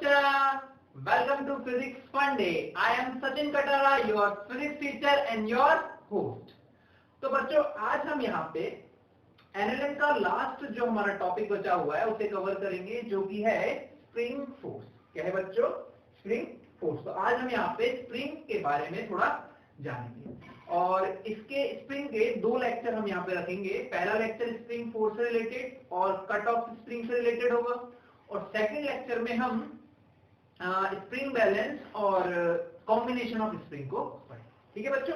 बच्चा, welcome to Physics Fun Day. I am Sachin Katara, your physics teacher and your host. तो बच्चों आज हम यहाँ पे एनालिसिस का लास्ट जो हमारा टॉपिक बचा हुआ है उसे कवर करेंगे, जो कि है स्प्रिंग फोर्स। क्या है बच्चों? Spring force. तो आज हम यहाँ पे स्प्रिंग के बारे में थोड़ा जानेंगे और इसके स्प्रिंग के दो लेक्चर हम यहाँ पे रखेंगे। पहला लेक्चर स्प्रिंग फोर्स से रिलेटेड और कट ऑफ स्प्रिंग से रिलेटेड होगा और सेकंड लेक्चर में हम स्प्रिंग बैलेंस और कॉम्बिनेशन ऑफ स्प्रिंग को पढ़ें। ठीक है बच्चों,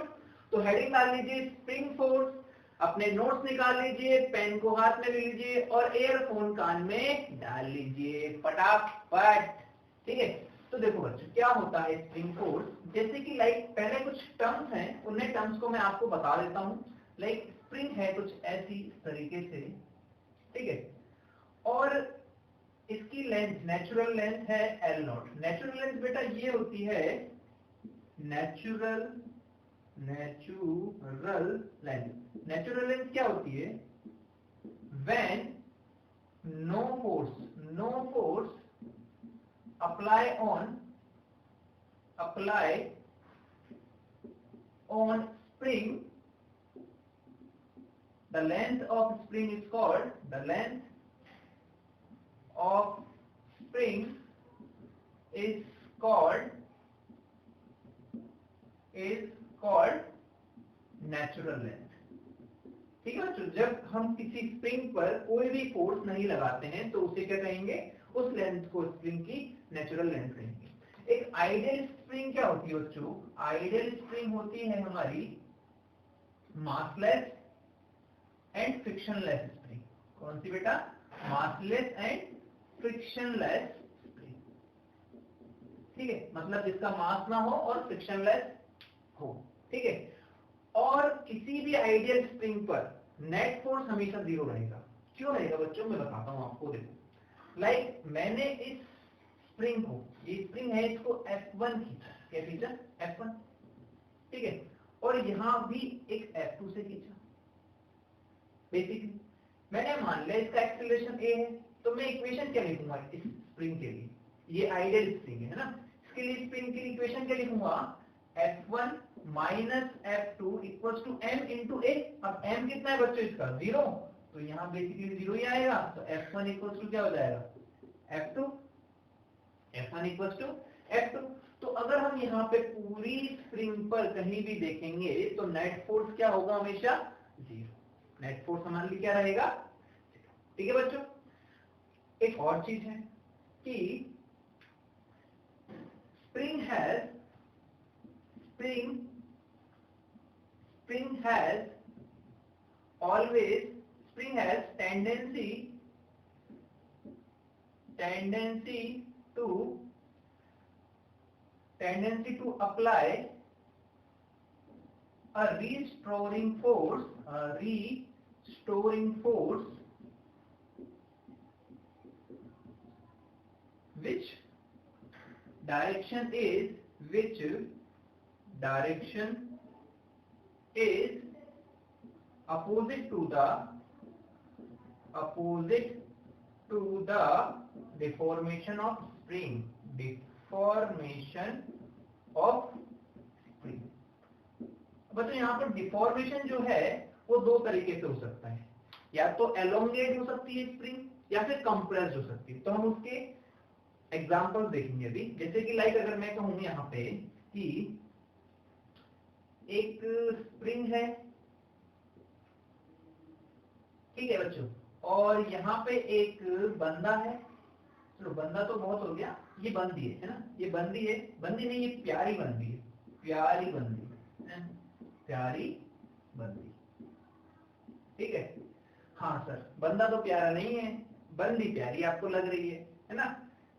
तो हेडिंग डाल लीजिए स्प्रिंग फोर्स, अपने नोट्स निकाल लीजिए, पेन को हाथ में ले लीजिए और एयरफोन कान में डाल लीजिए फटाफट। ठीक है, तो देखो बच्चों क्या होता है स्प्रिंग फोर्स। जैसे कि पहले कुछ टर्म्स हैं, उन्हें टर्म्स को मैं आपको बता देता हूं। स्प्रिंग है कुछ ऐसी तरीके से, ठीक है, और इसकी लेंथ, नेचुरल लेंथ है L0। नेचुरल लेंथ बेटा ये होती है नेचुरल लेंथ। नेचुरल लेंथ क्या होती है? When no force apply on spring, the length of spring is called natural length. ठीक है बच्चों, जब हम किसी स्प्रिंग पर कोई भी फोर्स नहीं लगाते हैं तो उसे क्या कहेंगे? उस लेंथ को स्प्रिंग की नेचुरल लेंथ कहेंगे। एक आइडियल स्प्रिंग क्या होती है बच्चों? आइडियल स्प्रिंग होती है हमारी मासलेस एंड फ्रिक्शनलेस स्प्रिंग। कौन सी बेटा? Massless and frictionless spring. ठीक है, मतलब जिसका मास ना हो और फ्रिक्शनलेस हो। ठीक है, और किसी भी आइडियल स्प्रिंग पर नेट फोर्स हमेशा जीरो रहेगा। क्यों रहेगा बच्चों? मैं बताता हूं आपको। देखो मैंने इस स्प्रिंग को, ये स्प्रिंग है, इसको F1 खींचा। क्या खींचा? F1। ठीक है, और यहां भी एक F2 से खींचा। बेसिकली मैंने मान लिया इसका एक्सेलरेशन a है, तो मैं इक्वेशन क्या लिखूंगा इस स्प्रिंग के लिए? ये आइडियल स्प्रिंग है ना, इसके लिए स्प्रिंग की इक्वेशन क्या लिखूंगा? F1 minus F2 equals to m into a। अब m कितना है बच्चों? इसका 0, तो यहाँ बेसिकली 0 ही आएगा। तो F1 इक्वल्स टू क्या हो जाएगा? F2। F1 equals to F2। तो अगर हम यहाँ पे पूरी स्प्रिंग पर कहीं भी देखेंगे तो नेट फोर्स क्या होगा? हमेशा 0। नेट फोर्स हमारे लिए क्या रहेगा? ठीक है बच्चों, एक और चीज है कि spring has tendency to apply a restoring force which direction is opposite to the deformation of spring। बच्चों यहाँ पर डिफॉर्मेशन जो है वो दो तरीके से हो सकता है, या तो एलोंगेट हो सकती है स्प्रिंग या फिर कंप्रेस्ड हो सकती है। तो हम उसके एग्जांपल्स देखेंगे अभी। जैसे कि अगर मैं कहूँ यहाँ पे कि एक स्प्रिंग है, ठीक है बच्चों, और यहाँ पे एक बंदा है। चलो बंदा तो बहुत हो गया, ये बंदी है ना, ये बंदी है, बंदी नहीं, ये प्यारी बंदी है, प्यारी बंदी। ठीक है, हाँ सर बंदा तो प्यारा नहीं है, बंदी प्यारी आपको लग रही है ना?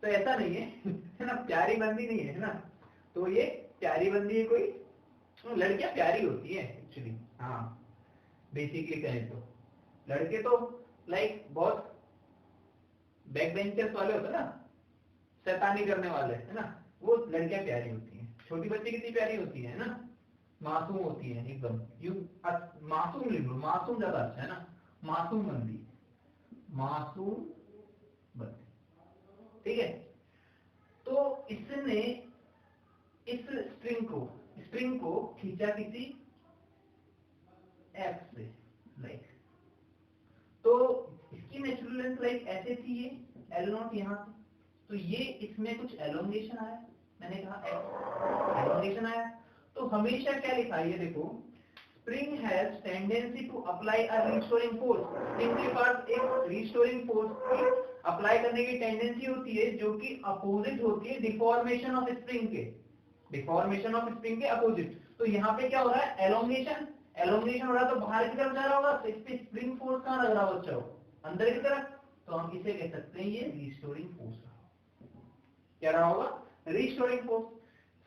तो ऐसा नहीं है ना, प्यारी बंदी नहीं है ना, तो ये प्यारी बंदी है। कोई लड़कियां प्यारी होती है एक्चुअली, हाँ बेसिकली कहें तो लड़के तो बहुत बैक बेंचर्स वाले होते हैं ना, शैतानी करने वाले, है ना, वो लड़कियां प्यारी होती हैं। छोटी बच्ची कितनी प्यारी होती है ना, मासूम होती है एकदम। मासूम लिख लो, मासूम ज्यादा अच्छा है ना, मासूम बंदी। ठीक है, तो इसने इस स्प्रिंग को खींचा किसी एफ से, लाइक, तो इसकी नेचुरल लेंथ लाइक ऐसे थी, ये L0 यहाँ से, तो ये इसमें कुछ एलोंगेशन आया, मैंने कहा एलोंगेशन आया, तो हमेशा क्या लिखा है ये देखो, spring has tendency to apply a restoring force, spring के पास एक रिस्टोरिंग फोर्स की अप्लाई करने की टेंडेंसी होती है जो कि अपोजिट होती है डिफॉर्मेशन ऑफ स्प्रिंग के, डिफॉर्मेशन ऑफ स्प्रिंग के अपोजिट। तो यहाँ पे क्या हो रहा है, एलोंगेशन, एलोंगेशन हो रहा है तो बाहर की तरफ जा रहा होगा, तो इस पे स्प्रिंग फोर्स कहाँ लग रहा होगा बच्चों, अंदर की तरफ, तो हम इसे कह सकते हैं ये रिस्टोरिंग फोर्स, क्या रहा होगा, रिस्टोरिंग फोर्स।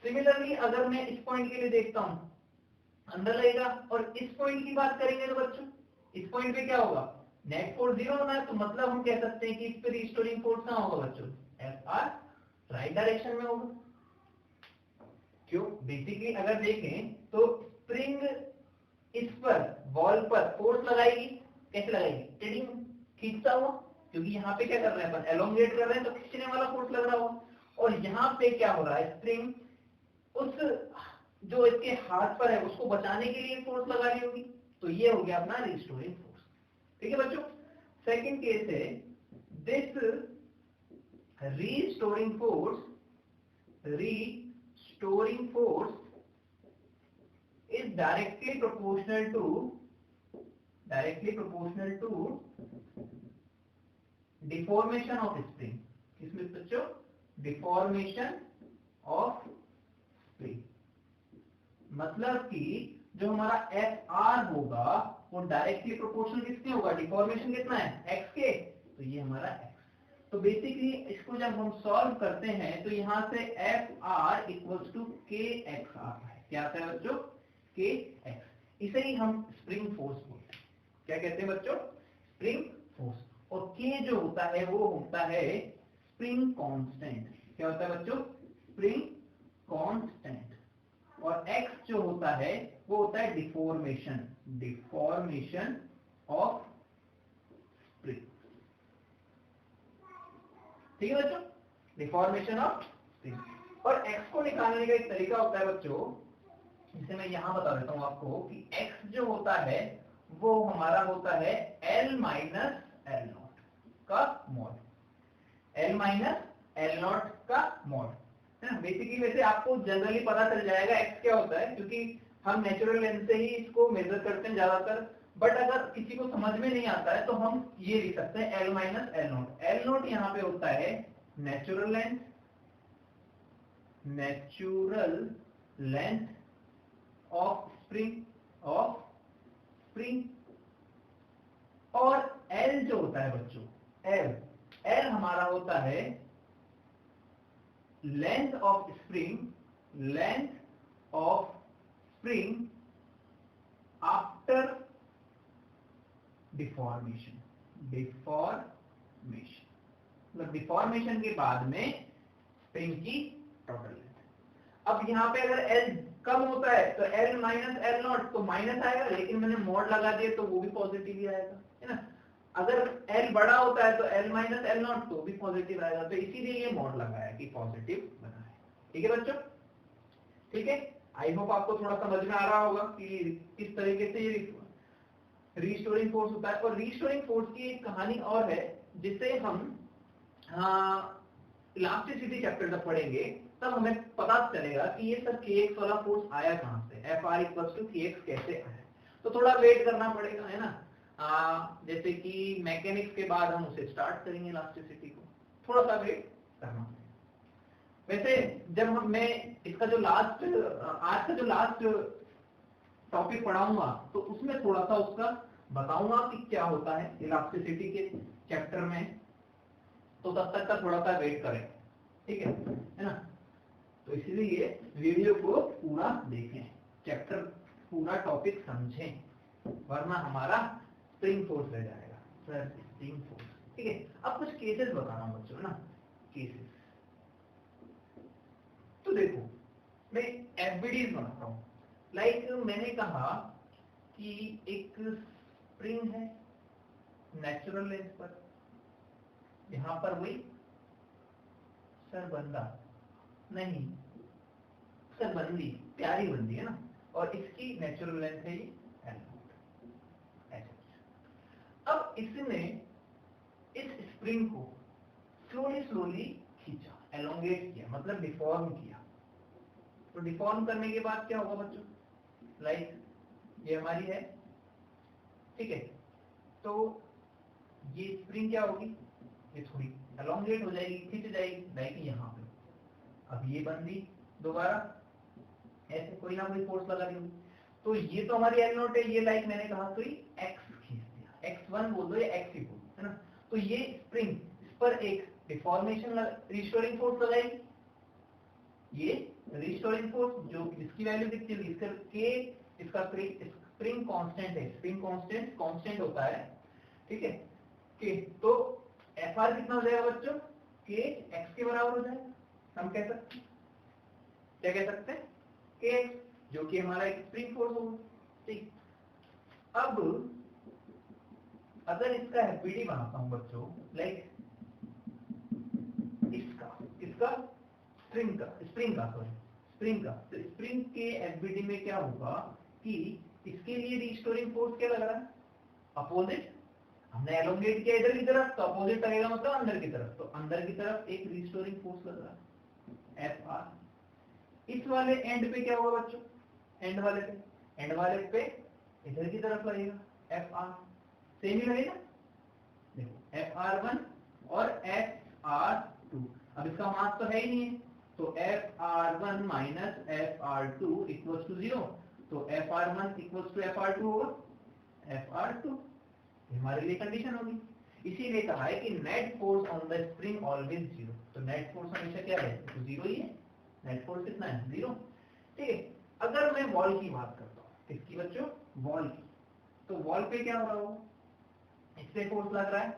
सिमिलरली अगर मैं इस पॉइंट के लिए देखता हूं, अंदर लगेगा, और इस पॉइंट की बात करेंगे तो बच्चों इस पॉइंट पे क्या होगा, नेट फोर्स 0 होना है, तो मतलब हम कह सकते हैं कि इस पे रिस्टोरिंग फोर्स कहाँ होगा बच्चों, एफ आर राइट डायरेक्शन में होगा। क्यों, बेसिकली अगर देखें तो स्प्रिंग इस पर वॉल पर फोर्स लगाएगी, कैसे लगाएगी, टेडिंग, खींचता हुआ, क्योंकि यहाँ पे क्या कर रहे हैं अपन, एलोंगेट कर रहे हैं, तो खींचने वाला फोर्स लग रहा होगा, और यहाँ पे क्या हो रहा है, स्प्रिंग उस जो इसके हाथ पर है उसको बचाने के लिए फोर्स लगा रही होगी, तो ये हो गया अपना रिस्टोरिंग फोर्स। ठीक है बच्चों, सेकंड केस है, this restoring force is directly proportional to deformation of spring, किसमें बच्चों, deformation of spring, मतलब कि जो हमारा एफ आर होगा वो डायरेक्टली प्रोपोर्शनल किसके होगा, डिफॉर्मेशन कितना है, एक्स के, तो ये हमारा एक्स। तो बेसिकली इसको जब हम सॉल्व करते हैं तो यहाँ से एफ आर इक्वल्स टू के एक्स आता है, क्या आता है बच्चों, के एक्स, इसे ही हम स्प्रिंग फोर्स बोलते हैं, क्या कहते हैं बच्चों, स्प्रिंग फोर्स। और के जो होता है वो होता है स्प्रिंग कांस्टेंट, क्या होता है बच्चों, स्प्रिंग कांस्टेंट, और x जो होता है वो होता है डिफॉर्मेशन ऑफ स्प्रिंग। ठीक है बच्चों, डिफॉर्मेशन ऑफ स्प्रिंग। और x को निकालने का एक तरीका होता है बच्चों, जिसे मैं यहां बता देता हूं आपको, कि x जो होता है वो हमारा होता है L माइनस एल नॉट का mod, L minus L not का मॉड, है ना। बेसिकली वैसे आपको जनरली पता चल जाएगा x क्या होता है, क्योंकि हम नेचुरल लेंथ से ही इसको मेजर करते हैं ज्यादातर, बट अगर किसी को समझ में नहीं आता है तो हम ये लिख सकते हैं L minus L not. L not यहाँ पे होता है नेचुरल लेंथ ऑफ स्प्रिंग, और L जो होता है बच्चों, L हमारा होता है length of spring after deformation, मतलब डिफॉर्मेशन के बाद में स्प्रिंग की टोटल लेंथ। अब यहाँ पे अगर L कम होता है तो L माइनस एल नॉट, तो माइनस आएगा, लेकिन मैंने मॉड लगा दिया तो वो भी पॉजिटिव ही आएगा, है ना। अगर L बड़ा होता है तो L माइनस एल नॉट, तो भी पॉजिटिव आएगा, तो इसीलिए ये मॉड लगाया कि पॉजिटिव बना है। ठीक है बच्चों, ठीक है, आई होप आपको थोड़ा समझ में आ रहा होगा कि किस तरीके से ये रिस्टोरिंग फोर्स होता है। और रिस्टोरिंग फोर्स की एक कहानी और है, जिसे हम इलास्टिसिटी चैप्टर तक पढ़ेंगे, तब हमें पता चलेगा कि ये सब kx वाला फोर्स आया कहां से, F R equals to kx कैसे आया। तो थोड़ा वेट करना पड़ेगा, है ना। जैसे कि मैकेनिक्स के बाद हम उसे स्टार्ट करेंगे इलास्टिसिटी को, थोड़ा सा वेट करना पड़ेगा। वैसे जब मैं इसका जो लास्ट, आज का जो लास्ट टॉपिक पढ़ाऊंगा तो उसमें थोड़ा सा उसका बताऊंगा कि क्या होता है इलास्टिसिटी के चैप्टर में, तो तब तक का थोड़ा सा वेट करें, ठीक है ना। तो इसलिए वीडियो को पूरा देखें, चैप्टर पूरा टॉपिक समझें, वरना हमारा स्प्रिंग फोर्स रह जाएगा, सर स्प्रिंग फोर्स। ठीक है, अब कुछ केसेस बता रहा हूं बच्चों ना, केसेस। तो देखो मैं एफबीडीज बनाता हूं, लाइक मैंने कहा कि एक स्प्रिंग है नेचुरल लेंथ पर, यहां पर वही सर बंदा नहीं, सर बंदी प्यारी बंदी है ना, और इसकी नेचुरल लेंथ है ये L0। अब इसने इस स्प्रिंग को स्लोली खींचा, एलोंगेट किया, मतलब डिफॉर्म किया। तो डिफॉर्म करने के बाद क्या होगा बच्चों, लाइक ये हमारी है, ठीक है, तो ये स्प्रिंग क्या होगी, ये थोड़ी एलोंगेट हो जाएगी, खींच जाएगी, लाइक यहाँ पे। अब ये बंदी दोबारा ऐसे कोई ना कोई फोर्स लगा दी, तो ये तो हमारी L नोट है, ये लाइक मैंने कहा तो x खींच दिया, x1 बोल दो या x ही बोल, है ना। तो ये स्प्रिंग इस पर एक डिफॉर्मेशन रिस्टोरिंग फोर्स लगाएगी, ये रिस्टोरिंग फोर्स जो इसकी वैल्यू कितनी होगी, इसका k, इसका स्प्रिंग कांस्टेंट है, स्प्रिंग कांस्टेंट होता है, ठीक है, k, तो Fr कितना हो जाएगा बच्चों, k x के बराबर हो जाएगा। हम कह सकते हैं, क्या कह सकते हैं, k, जो कि हमारा एक स्प्रिंग फोर्स होगा, ठीक। अब अगर इसका एफबीडी बनाता हूं बच्चों, लाइक इसका स्प्रिंग का तो स्प्रिंग के एफबीडी में क्या होगा कि इसके लिए रिस्टोरिंग फोर्स क्या लग रहा है, अपोजिट। हमने एलोंगेट किया इधर की तरफ, तो अपोजिट लगेगा, मतलब अंदर की तरफ, तो अंदर की तरफ एक रिस्टोरिंग फोर्स लग रहा है Fr। इस वाले एंड पे क्या होगा बच्चों, एंड वाले पे इधर की तरफ लगेगा Fr, सेम ही लगेगा, देखो Fr1 और Fr2। अब इसका मास तो है ही नहीं है, तो Fr1 minus Fr2 equals to 0, तो Fr1 इक्वल्स टू Fr2 होगा, Fr2 हमारे लिए कंडीशन होगी। इसीलिए कहा है कि net force on the spring always 0, तो नेट फोर्स हमेशा क्या है, तो 0 ही है, नेट फोर्स कितना है, 0, ठीक है। अगर मैं वॉल की बात करता हूँ, किसकी बच्चों, वॉल की, तो वॉल पे क्या हो रहा होगा, इस पे फोर्स लग रहा है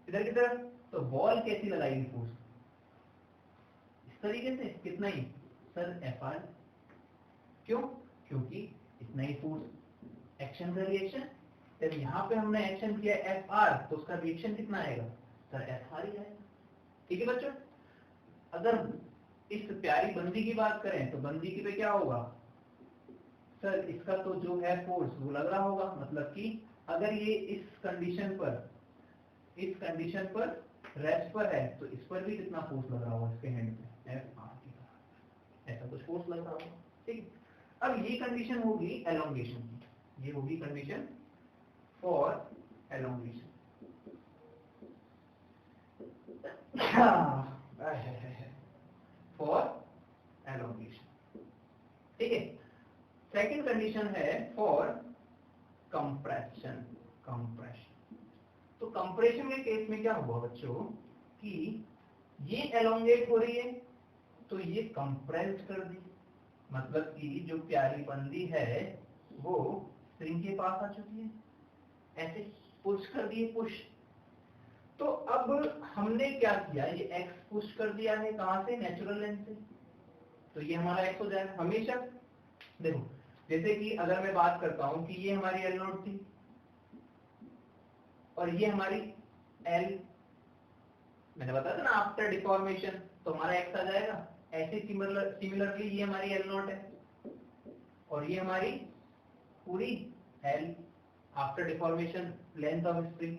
इधर की तरफ, तो वॉल कैसी लगाएगी फोर्स, इस तरीके से, कितना ही, सर Fr, क्यों, क्योंकि इतना ही फोर्स, एक्शन का रिएक्शन, जब यहाँ पे हमने एक्शन किया Fr, तो उसका रिएक्शन कितना आएगा, सर Fr ही आएगा, ठीक है बच्चों। अगर इस प्यारी बंदी की बात करें, तो बंदी की पे क्या होगा, सर इसका तो जो है फोर्स वो लग रहा होगा, मतलब कि अगर ये इस कंडीशन पर रेस्ट पर है, तो इस पर भी कितना फोर्स लग रहा होगा, इसके हैंड पे Fr की तरह ऐसा कुछ फोर्स लग रहा होगा, ठीक। अब ये कंडीशन होगी एलोंगेशन की, ये होगी condition for elongation. For elongation, ठीक है। सेकंड कंडीशन है फॉर कंप्रेशन। तो कंप्रेशन के केस में क्या हुआ बच्चों कि ये एलोंगेट हो रही है, तो ये कंप्रेस कर दी, मतलब कि जो प्यारी बंदी है वो स्प्रिंग के पास आ चुकी है, ऐसे पुश कर दिए, पुश। तो अब हमने क्या किया, ये x पुश कर दिया है, कहां से, नेचुरल लेंथ से, तो ये हमारा x हो जाएगा हमेशा। देखो जैसे कि अगर मैं बात करता हूं कि ये हमारी L नोट थी और ये हमारी L, मैंने बताया था ना आफ्टर डिफॉर्मेशन, तो हमारा x आ जाएगा। ऐसे सिमिलरली ये हमारी L नोट है और ये हमारी पूरी L after deformation length of spring,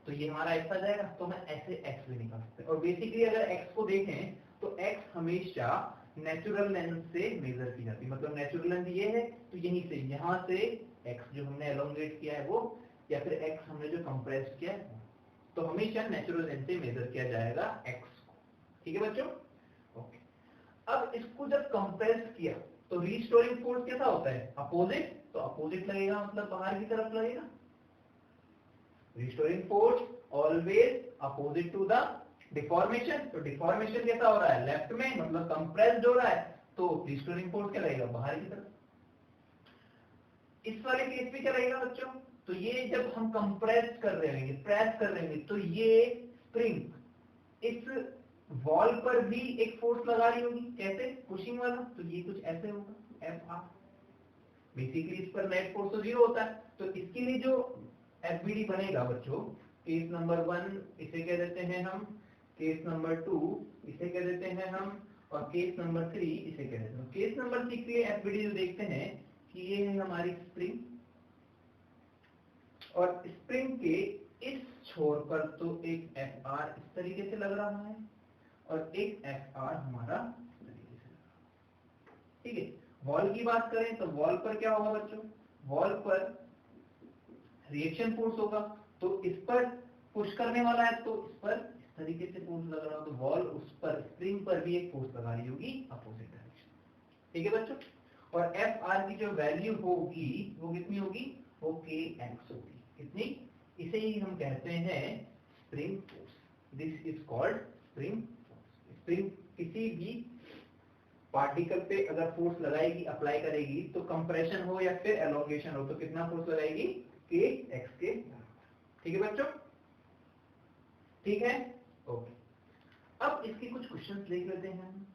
तो ये हमारा x आ जाएगा। तो मैं ऐसे x भी निकाल सकते हैं। और बेसिकली अगर x को देखें तो x हमेशा नेचुरल लेंथ से मेजर की जाती है, मतलब नेचुरल लेंथ ये है, तो यहीं से यहाँ से x जो हमने एलोंगेट किया है वो, या फिर x हमने जो कंप्रेस किया है, तो हमेशा नेचुरल लेंथ से मेजर किया जाएगा x को, ठीक है बच्चों, ओके। अब इसको जब कंप्रेस किया तो रीस्टोरिंग फोर्स कैसा होता है, अपोजिट, तो अपोजिट लगेगा, मतलब बाहर की तरफ लगेगा। Restoring force always opposite to the deformation, तो डिफॉर्मेशन कैसा हो रहा है, लेफ्ट में, मतलब कंप्रेस्ड हो रहा है, तो रिस्टोरिंग फोर्स क्या लगेगा, बाहर की तरफ। इस वाले केस में क्या लगेगा बच्चों, तो ये जब हम कंप्रेस कर रहे होंगे, प्रेस कर रहे होंगे, तो ये स्प्रिंग इस वॉल पर भी एक फोर्स लगा रही होगी, कैसे, पुशिंग वाला, तो ये कुछ ऐसे होगा Fr। बेसिकली इस पर नेट फोर्स तो 0 होता है, तो इसके लिए जो एफबीडी बनेगा बच्चों, केस नंबर 1 इसे कह देते हैं हम केस नंबर 2 इसे कह देते हैं हम, और केस नंबर 3 इसे कह देते हैं। केस नंबर 3 के लिए एफबीडी जो देखते हैं कि ये है हमारी स्प्रिंग, और स्प्रिंग के इस छोर पर तो एक एफ आर इस तरीके से लग रहा है और एक एफ आर हमारा इस तरीके से लग रहा है। ठीक है, वॉल की बात करें तो वॉल पर क्या होगा बच्चों, वॉल पर रिएक्शन फोर्स होगा, तो इस पर पुश करने वाला है तो इस पर इस तरीके से फोर्स लग रहा है, तो वॉल उस पर स्प्रिंग पर भी एक फोर्स लगा रही होगी अपोजिट डायरेक्शन। ठीक है बच्चों, और एफ आर की जो वैल्यू होगी वो कितनी होगी, वो के एक्स होगी। कितनी, इसे ही हम कहते हैं spring force. This is called spring force. Spring किसी भी पार्टिकल पे अगर फोर्स लगाएगी, अप्लाई करेगी, तो कंप्रेशन हो या फिर एलोंगेशन हो, तो कितना फोर्स लगाएगी, के एक्स के बराबर। ठीक है बच्चों, ठीक है, ओके। अब इसके कुछ क्वेश्चंस देख लेते हैं हम।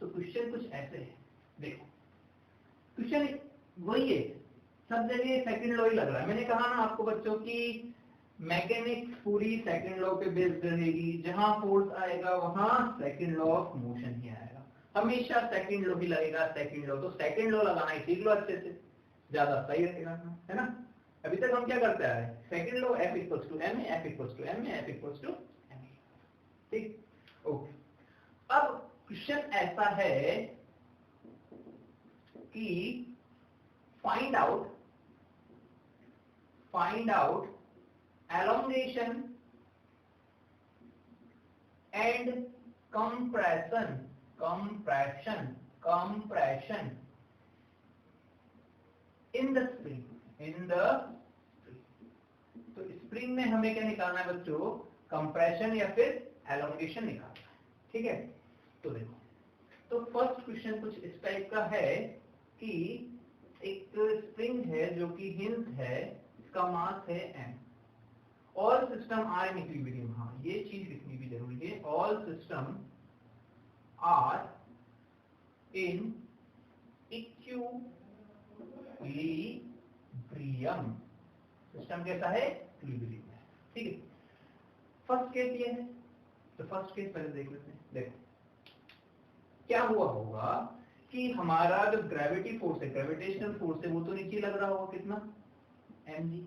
तो क्वेश्चन कुछ ऐसे है, देखो क्वेश्चन वही है, सब जगह सेकंड लॉ ही लग रहा है। मैंने कहा ना आपको बच्चों की मैकेनिक्स पूरी सेकंड लॉ पे बेस्ड रहेगी, जहां फोर्स आएगा वहां सेकंड लॉ ऑफ मोशन ही आएगा, हमेशा सेकंड लॉ ही लगेगा, सेकंड लॉ। तो सेकंड लॉ लगाना ही सीख लो अच्छे से, ज्यादा सही रहेगा, है ना। अभी तक हम क्या करते आ रहे हैं, second law F equals to M, F equals to M, F equals to M. ठीक, ओके। अब क्वेश्चन ऐसा है कि find out elongation and compression in the spring, तो स्प्रिंग में हमें क्या निकालना है बच्चों, कंप्रेशन या फिर एलोंगेशन निकालना है। ठीक है, तो देखो, तो फर्स्ट क्वेश्चन कुछ इस टाइप का है कि एक स्प्रिंग है जो कि हिंज है, इसका मास है m, all system are in equilibrium. हाँ, ये चीज लिखनी भी जरूरी है, all system are in equilibrium. System कैसा है, इक्विलिब्रियम है। ठीक है, फर्स्ट केस ये है, तो फर्स्ट केस पहले देख लेते हैं। देखो क्या हुआ होगा कि हमारा जो ग्रेविटी फोर्स है, ग्रेविटेशनल फोर्स है, वो तो नीचे लग रहा होगा, कितना, mg।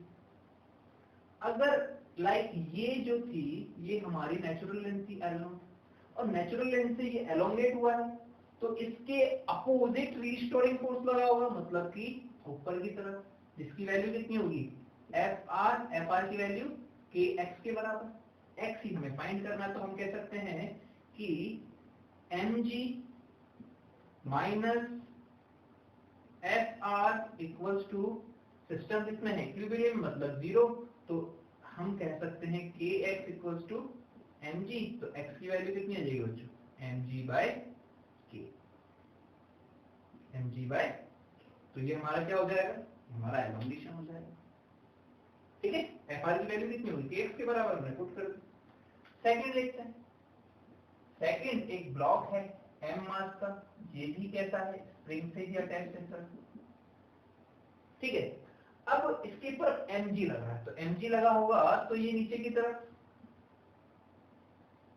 अगर लाइक ये जो थी ये हमारी नेचुरल लेंथ थी L0, और नेचुरल लेंथ से ये एलोंगेट हुआ है, तो इसके अपोजिट रीस्टोरिंग फोर्स लगा होगा, मतलब कि ऊपर की तरफ, जिसकी वैल्यू कितनी होगी, एफ आर की वैल्यू के एक्स के बराबर। एक्स ही हमें फाइंड करना है, तो हम कह सकते हैं कि mg minus F R equals to, system कितने है, इक्विलिब्रियम मतलब 0, तो हम कह सकते हैं के एक्स इक्वल्स टू mg, तो x की वैल्यू कितनी आ जाएगी बच्चों, mg बाय के, mg बाय, तो ये हमारा क्या हो जाएगा, हमारा एलोंगेशन हो जाएगा। ठीक है, एफ आर की वैल्यू कितनी होगी, के एक्स के बराबर, हमने पुट कर दिया। सेकंड देखते हैं, सेकंड एक ब्लॉक है m मास का, ये भी कैसा है, स्प्रिंग से ही अटैच है सर। ठीक है, अब इसके ऊपर mg लग रहा है, तो mg लगा होगा तो ये नीचे की तरफ,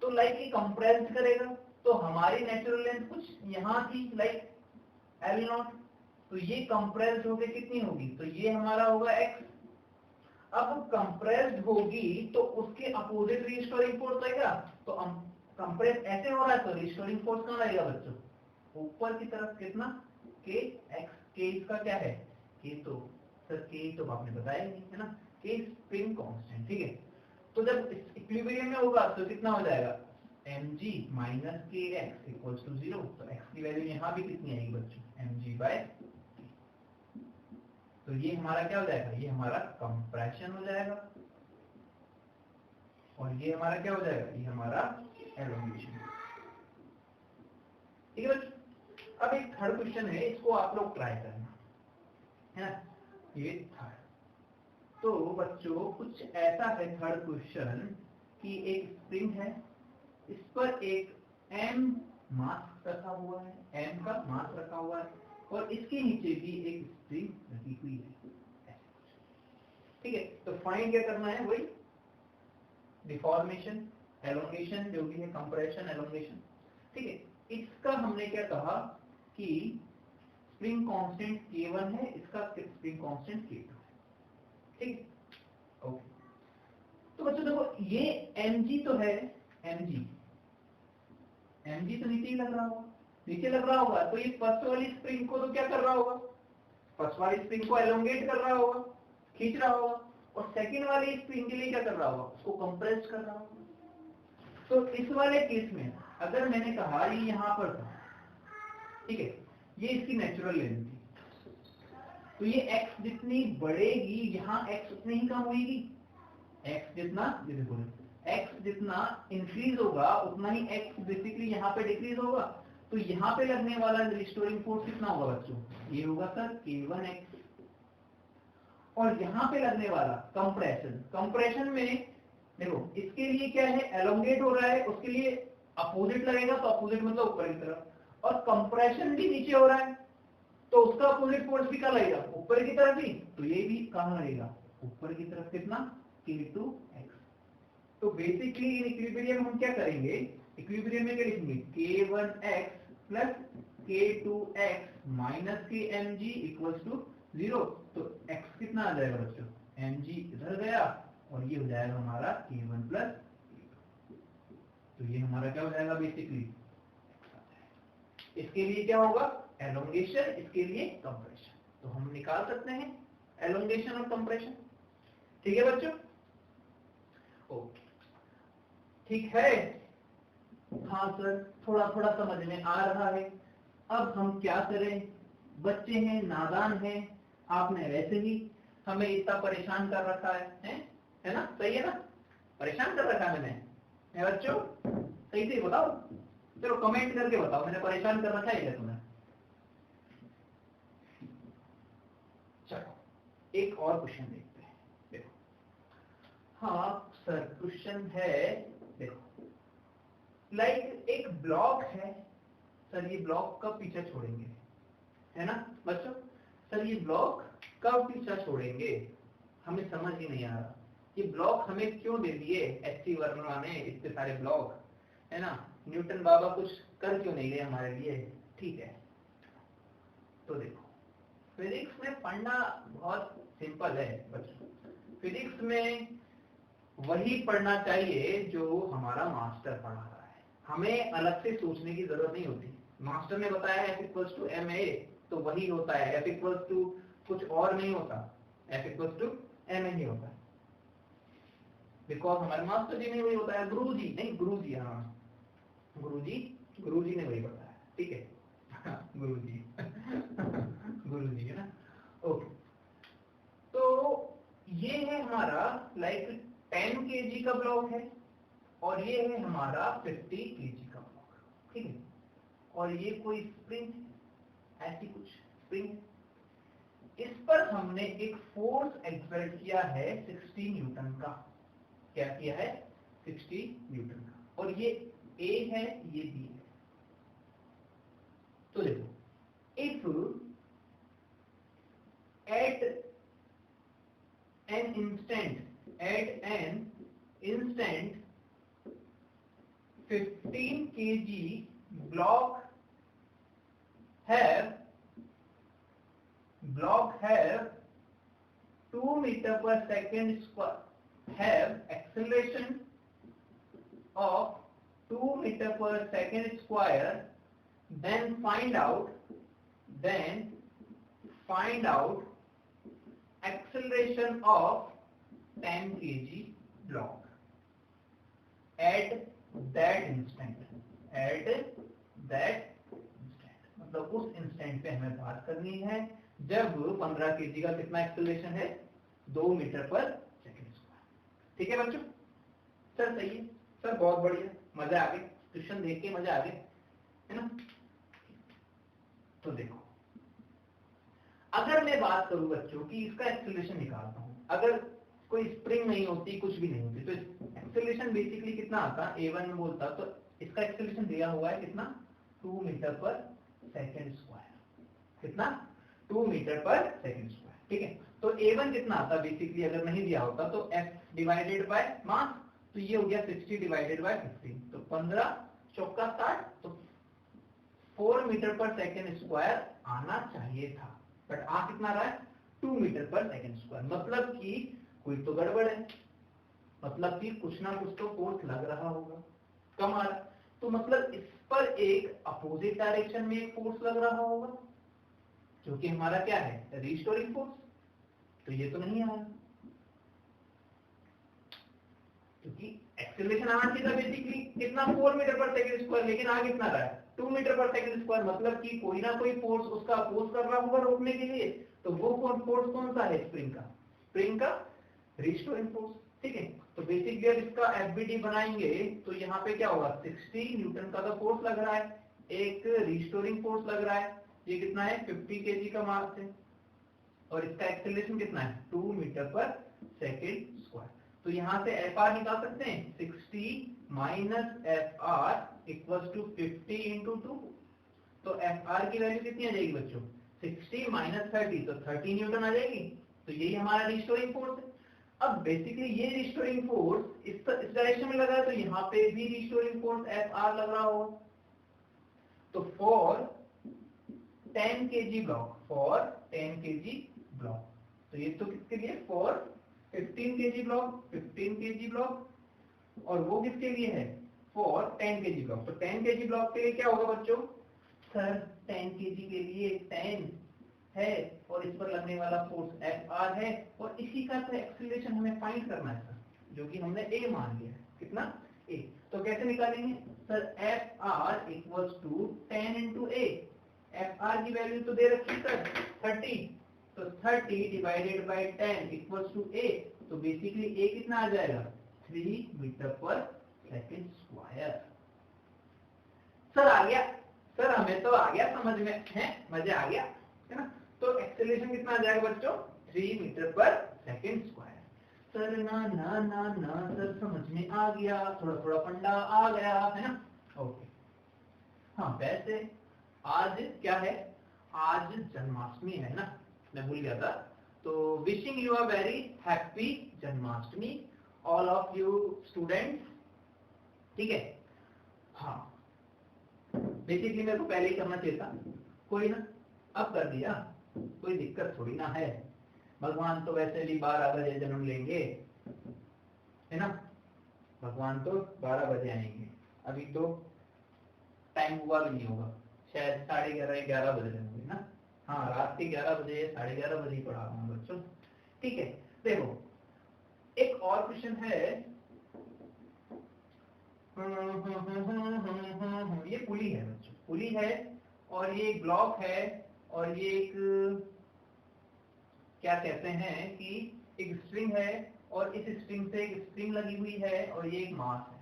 तो लाइक ये कंप्रेस्ड करेगा, तो हमारी नेचुरल लेंथ कुछ यहाँ थी लाइक L0, तो ये कंप्रेस्ड होके कितनी होगी, तो ये हमारा होगा x। अब कंप्रेस्ड होगी तो उसके अपोजिट रीस्टोरिंग फोर्स आएगा, तो कंप्रेस ऐसे हो रहा है तो रीस्टोरिंग फोर्स कहाँ आएगा बच्चों, ऊपर की तरफ, कितना, के एक्स। के इसका क्या है, के तो सर के तो आपने बताया नहीं है ना, के स्प्रिंग कांस्टेंट। ठीक है, तो जब इक्विलिब्रियम में होगा तो कितना हो जाएगा, mg माइनस के एक्स इक्वल्स टू 0, तो x की वैल्यू यहाँ भी कितनी आएगी बच्चों, mg बाय, तो ये हमारा क्या हो जाएगा, ये हमारा कंप्रेशन हो जाएगा, और ये हमारा क्या हो जाएगा, ये हमारा एलोंगेशन। ठीक है बच्चों, अब एक थर्ड क्वेश्चन है, इसको आप लोग ट्राई करना है ना, ये थर्ड। तो बच्चों कुछ ऐसा है थर्ड क्वेश्चन कि एक स्प्रिंग है, इस पर एक m मास रखा हुआ है, m का मास रखा हुआ है, और इसके नीचे भी एक स्प्रिंग रखी हुई है। ठीक है, तो फाइंड क्या करना है, वही डिफॉर्मेशन एलोंगेशन जो भी है, कंप्रेशन एलोंगेशन, ठीक है। इसका हमने क्या कहा कि स्प्रिंग कांस्टेंट K1 है, इसका स्प्रिंग कांस्टेंट K2 है, ठीक है। ओके, तो बच्चों देखो ये mg तो है, mg तो नीचे ही लग रहा होगा, नीचे लग रहा होगा, तो ये फर्स्ट वाली स्प्रिंग को तो क्या कर रहा होगा, फर्स्ट वाली स्प्रिंग को एलोंगेट कर रहा होगा, खींच रहा होगा, और सेकंड वाली स्प्रिंग के लिए क्या कर रहा होगा, उसको कंप्रेस कर रहा होगा। तो इस वाले केस में अगर मैंने कहा ये यहाँ पर था, ठीक है, ये इसकी नेचुरल लेंथ थी, तो ये x जितनी बढ़ेगी यहाँ x उतनी ही कम होगी, x जितना x जितना इंक्रीज होगा उतना ही x बेसिकली यहाँ पे डिक्रीज होगा। तो यहाँ पे लगने वाला रिस्टोरिंग फोर्स कितना होगा बच्चों, ये होगा सर K1x, और यहाँ पे लगने वाला कंप्रेशन में देखो इसके लिए क्या है, एलोंगेट हो रहा है, उसके लिए अपोजिट लगेगा, तो अपोजिट मतलब ऊपर की तरफ, और कंप्रेशन भी नीचे हो रहा है, तो उसका अपोजिट फोर्स भी कहाँ लगेगा, ऊपर की तरफ ही, तो ये भी कहाँ लगेगा, ऊपर की तरफ, कितना, K2x। तो बेसिकली इन इक्विलिब्रियम हम क्या करेंगे, इक्विलिब्रियम में क्या लिखेंगे, K1x plus K2x minus Kmg equals to 0। तो x कितना आ जाएगा बच्चों, mg इधर गया, और ये हो जाएगा हमारा K1 प्लस K2। तो ये हमारा क्या हो जाएगा बेसिकली, इसके लिए क्या होगा एलोंगेशन, इसके लिए कंप्रेशन। तो हम निकाल सकते हैं एलोंगेशन और कंप्रेशन, ठीक है बच्चों। ओके, ठीक है, हाँ सर थोड़ा थोड़ा समझ में आ रहा है। अब हम क्या करें, बच्चे हैं, नादान हैं, आपने वैसे ही हमें इतना परेशान कर रखा है ना, सही है ना, परेशान कर रखा है मैंने बच्चों, सही से बताओ, चलो कमेंट करके बताओ मैंने परेशान कर रखा है तुम्हें। चलो एक और क्वेश्चन देखते हैं, देखो, हाँ सर क्वेश्चन है, देखो लाइक एक ब्लॉक है सर, ये ब्लॉक कब पीछे छोड़ेंगे, है ना बच्चों, सर ये ब्लॉक कब पीछा छोड़ेंगे, हमें समझ ही नहीं आ रहा, ये ब्लॉक हमें क्यों दे दिए एच.सी. वर्मा ने, इतने सारे ब्लॉक, है ना, न्यूटन बाबा कुछ कर क्यों नहीं गए हमारे लिए, ठीक है। तो देखो फिजिक्स में पढ़ना बहुत सिंपल है बच्चों, फिजिक्स में वही पढ़ना चाहिए जो हमारा मास्टर पढ़ा रहा है, हमें अलग से सोचने की जरूरत नहीं होती। मास्टर ने बताया F=ma, तो वही होता है, F= कुछ और नहीं होता, F=ma ही होता है, बिकॉज हमारे मास्टर जी ने वही बताया, गुरुजी नहीं, गुरुजी, हाँ गुरुजी ने वही बताया, ठीक है गुरुजी गुरुजी है ना, ओके। तो ये है हमारा लाइक 10 kg का ब्लॉक है, और ये है हमारा 50 kg का ब्लॉक, ठीक है, और ये कोई स्प्रिंग, ऐसी कुछ स्प्रिंग, इस पर हमने एक फोर्स एक्सर्ट किया है 60 न्यूटन का, क्या किया है 60 न्यूटन का, और ये A है, ये B है। तो देखो if at an instant 15 kg block have 2 meter per second square, have acceleration of 2 meter per second square, then find out acceleration of 10 kg block at that instant, मतलब उस इंस्टेंट पे हमें बात करनी है जब 15 kg का कितना एक्सेलरेशन है, 2 मीटर पर सेकंड स्क्वायर, ठीक है बच्चों। सर सही है सर, बहुत बढ़िया, मजा आ गया, क्वेश्चन देख के मजा आ गया, है ना। तो देखो अगर मैं बात करूं बच्चों कि इसका एक्सेलरेशन निकालता हूं, अगर कोई स्प्रिंग नहीं होती, कुछ भी नहीं होती, तो एक्सेलरेशन बेसिकली कितना आता, A1 में बोलता, तो इसका एक्सेलरेशन दिया हुआ है कितना, 2 मीटर पर सेकंड स्क्वायर, कितना 2 मीटर पर सेकंड स्क्वायर, ठीक है। तो A1 कितना आता बेसिकली, अगर नहीं दिया होता तो F डिवाइडेड बाय मास, तो ये हो गया 60 डिवाइडेड बाय 15, तो 15 चौका 60, तो 4 मीटर पर सेकेंड स्क्वायर आना चाहिए था, बट आ कितना रहा है 2 मीटर पर सेकेंड स्क्वायर। मतलब कि कोई तो गड़बड़ है, मतलब कि कुछ ना कुछ तो फोर्स लग रहा होगा, कम आ रहा, तो मतलब इस पर एक अपोजिट डायरेक्शन में एक फोर्स लग रहा होगा, जो कि हमारा क्या है रिस्टोरिंग फोर्स। तो ये तो नहीं आया, क्योंकि एक्सेलरेशन आना चाहिए था बेसिकली कितना 4 मीटर पर सेकंड स्क्वायर, लेकिन आ कितना रहा है 2 मीटर पर सेकंड स्क्वायर। मतलब कि कोई ना कोई फोर्स उसका अपोज कर रहा होगा रोकने के लिए, तो वो फोर्स कौन सा है स्प्रिंग का रिस्टोरिंग फोर्स। ठीक है, तो बेसिकली अब इसका एफबीडी बनाएंगे तो यहाँ पे क्या होगा 60 न्यूटन का तो फोर्स लग रहा है, एक रिस्टोरिंग फोर्स लग रहा है, ये कितना है 50 केजी का मास है, और इसका एक्सेलरेशन कितना है 2 मीटर पर सेकेंड स्क्वायर। तो यहाँ से एफ आर निकाल सकते हैं 60 minus F R equal to 50 into 2। तो एफ आर की वैल्यू कितनी आ जाएगी बच्चों 60 माइनस 30, तो 30 न्यूटन आ जाएगी। तो यही हमारा रिस्टोरिंग फोर्स है। अब बेसिकली ये रिस्टोरिंग फोर्स इस डायरेक्शन में लगा है, तो यहाँ पे भी रिस्टोरिंग फोर्स एफ आर लग रहा होगा। तो फॉर 10 kg ब्लॉक, तो ये तो किसके लिए फॉर 15 kg ब्लॉक, और वो किसके लिए है फॉर 10 kg ब्लॉक। तो 10 kg ब्लॉक के लिए क्या होगा बच्चों, सर 10 kg के लिए 10 है और इस पर लगने वाला फोर्स एफ आर है, और इसी का तो एक्सीलरेशन हमें फाइंड करना है सर, जो कि हमने ए मान लिया है, कितना ए। तो कैसे निकालेंगे sir, F R equals to 10 into A. F R की वैल्यू तो दे रखी सर 30, तो 30 divided by 10 equals to A. तो बेसिकली ए कितना आ जाएगा 3 मीटर पर सेकेंड स्क्वायर। सर आ गया, सर हमें तो आ गया समझ में है, मजा आ गया है ना। तो एक्सेलरेशन कितना आ जाएगा बच्चों 3 मीटर पर सेकेंड स्क्वायर। सर ना ना ना ना सर समझ में आ गया, थोड़ा थोड़ा फंडा आ गया है ना। ओके, हाँ वैसे आज क्या है, आज जन्माष्टमी है ना, मैं भूल गया था। तो wishing you a very happy Janmashtami all of you students. ठीक है, हाँ बेसिकली मेरे को पहले ही करना चाहिए था, कोई ना अब कर दिया, कोई दिक्कत थोड़ी ना है। भगवान तो वैसे भी 12 बजे जन्म लेंगे है ना, भगवान तो 12 बजे आएंगे, अभी तो टाइम हुआ भी नहीं होगा, शायद 11:30 बजे होंगे ना। हाँ रात के 11 बजे 11:30 बजे ही पढ़ा रहा हूँ बच्चों। ठीक है, देखो एक और क्वेश्चन है, ये पुली है बच्चों, पुली है और ये एक ब्लॉक है, और ये एक क्या कहते हैं कि एक स्ट्रिंग है, और इस स्ट्रिंग से एक स्प्रिंग लगी हुई है, और ये एक मास है,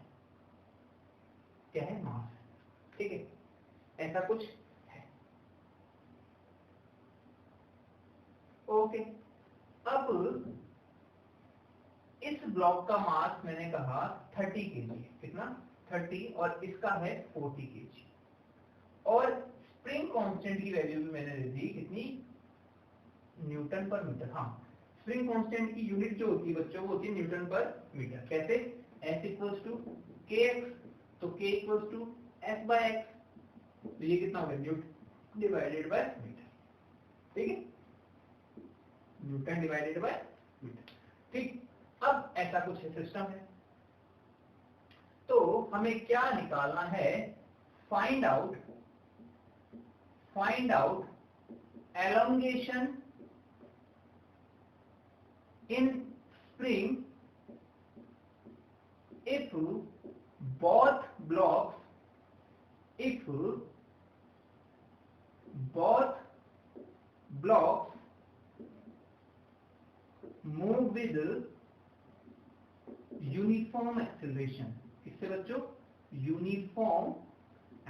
क्या है मास है। ठीक है, ऐसा कुछ है। ओके, अब इस ब्लॉक का मास मैंने कहा 30 kg, कितना 30, और इसका है 40 kg, और स्प्रिंग कांस्टेंट की वैल्यू भी मैंने दे दी कितनी न्यूटन पर मीटर। हाँ स्प्रिंग कांस्टेंट की यूनिट जो होती है बच्चों वो होती है न्यूटन पर मीटर। कैसे, S इक्वल्स टू kx, तो k equals to f by x, तो ये कितना होगा न्यूटन डिवाइडेड बाय मीटर। ठीक है, न्यूटन डिवाइडेड बाय मीटर। ठीक, अब ऐसा कुछ सिस्टम है, तो हमें क्या निकालना है, find out elongation in spring if both blocks move with uniform acceleration. किससे बच्चों, यूनिफॉर्म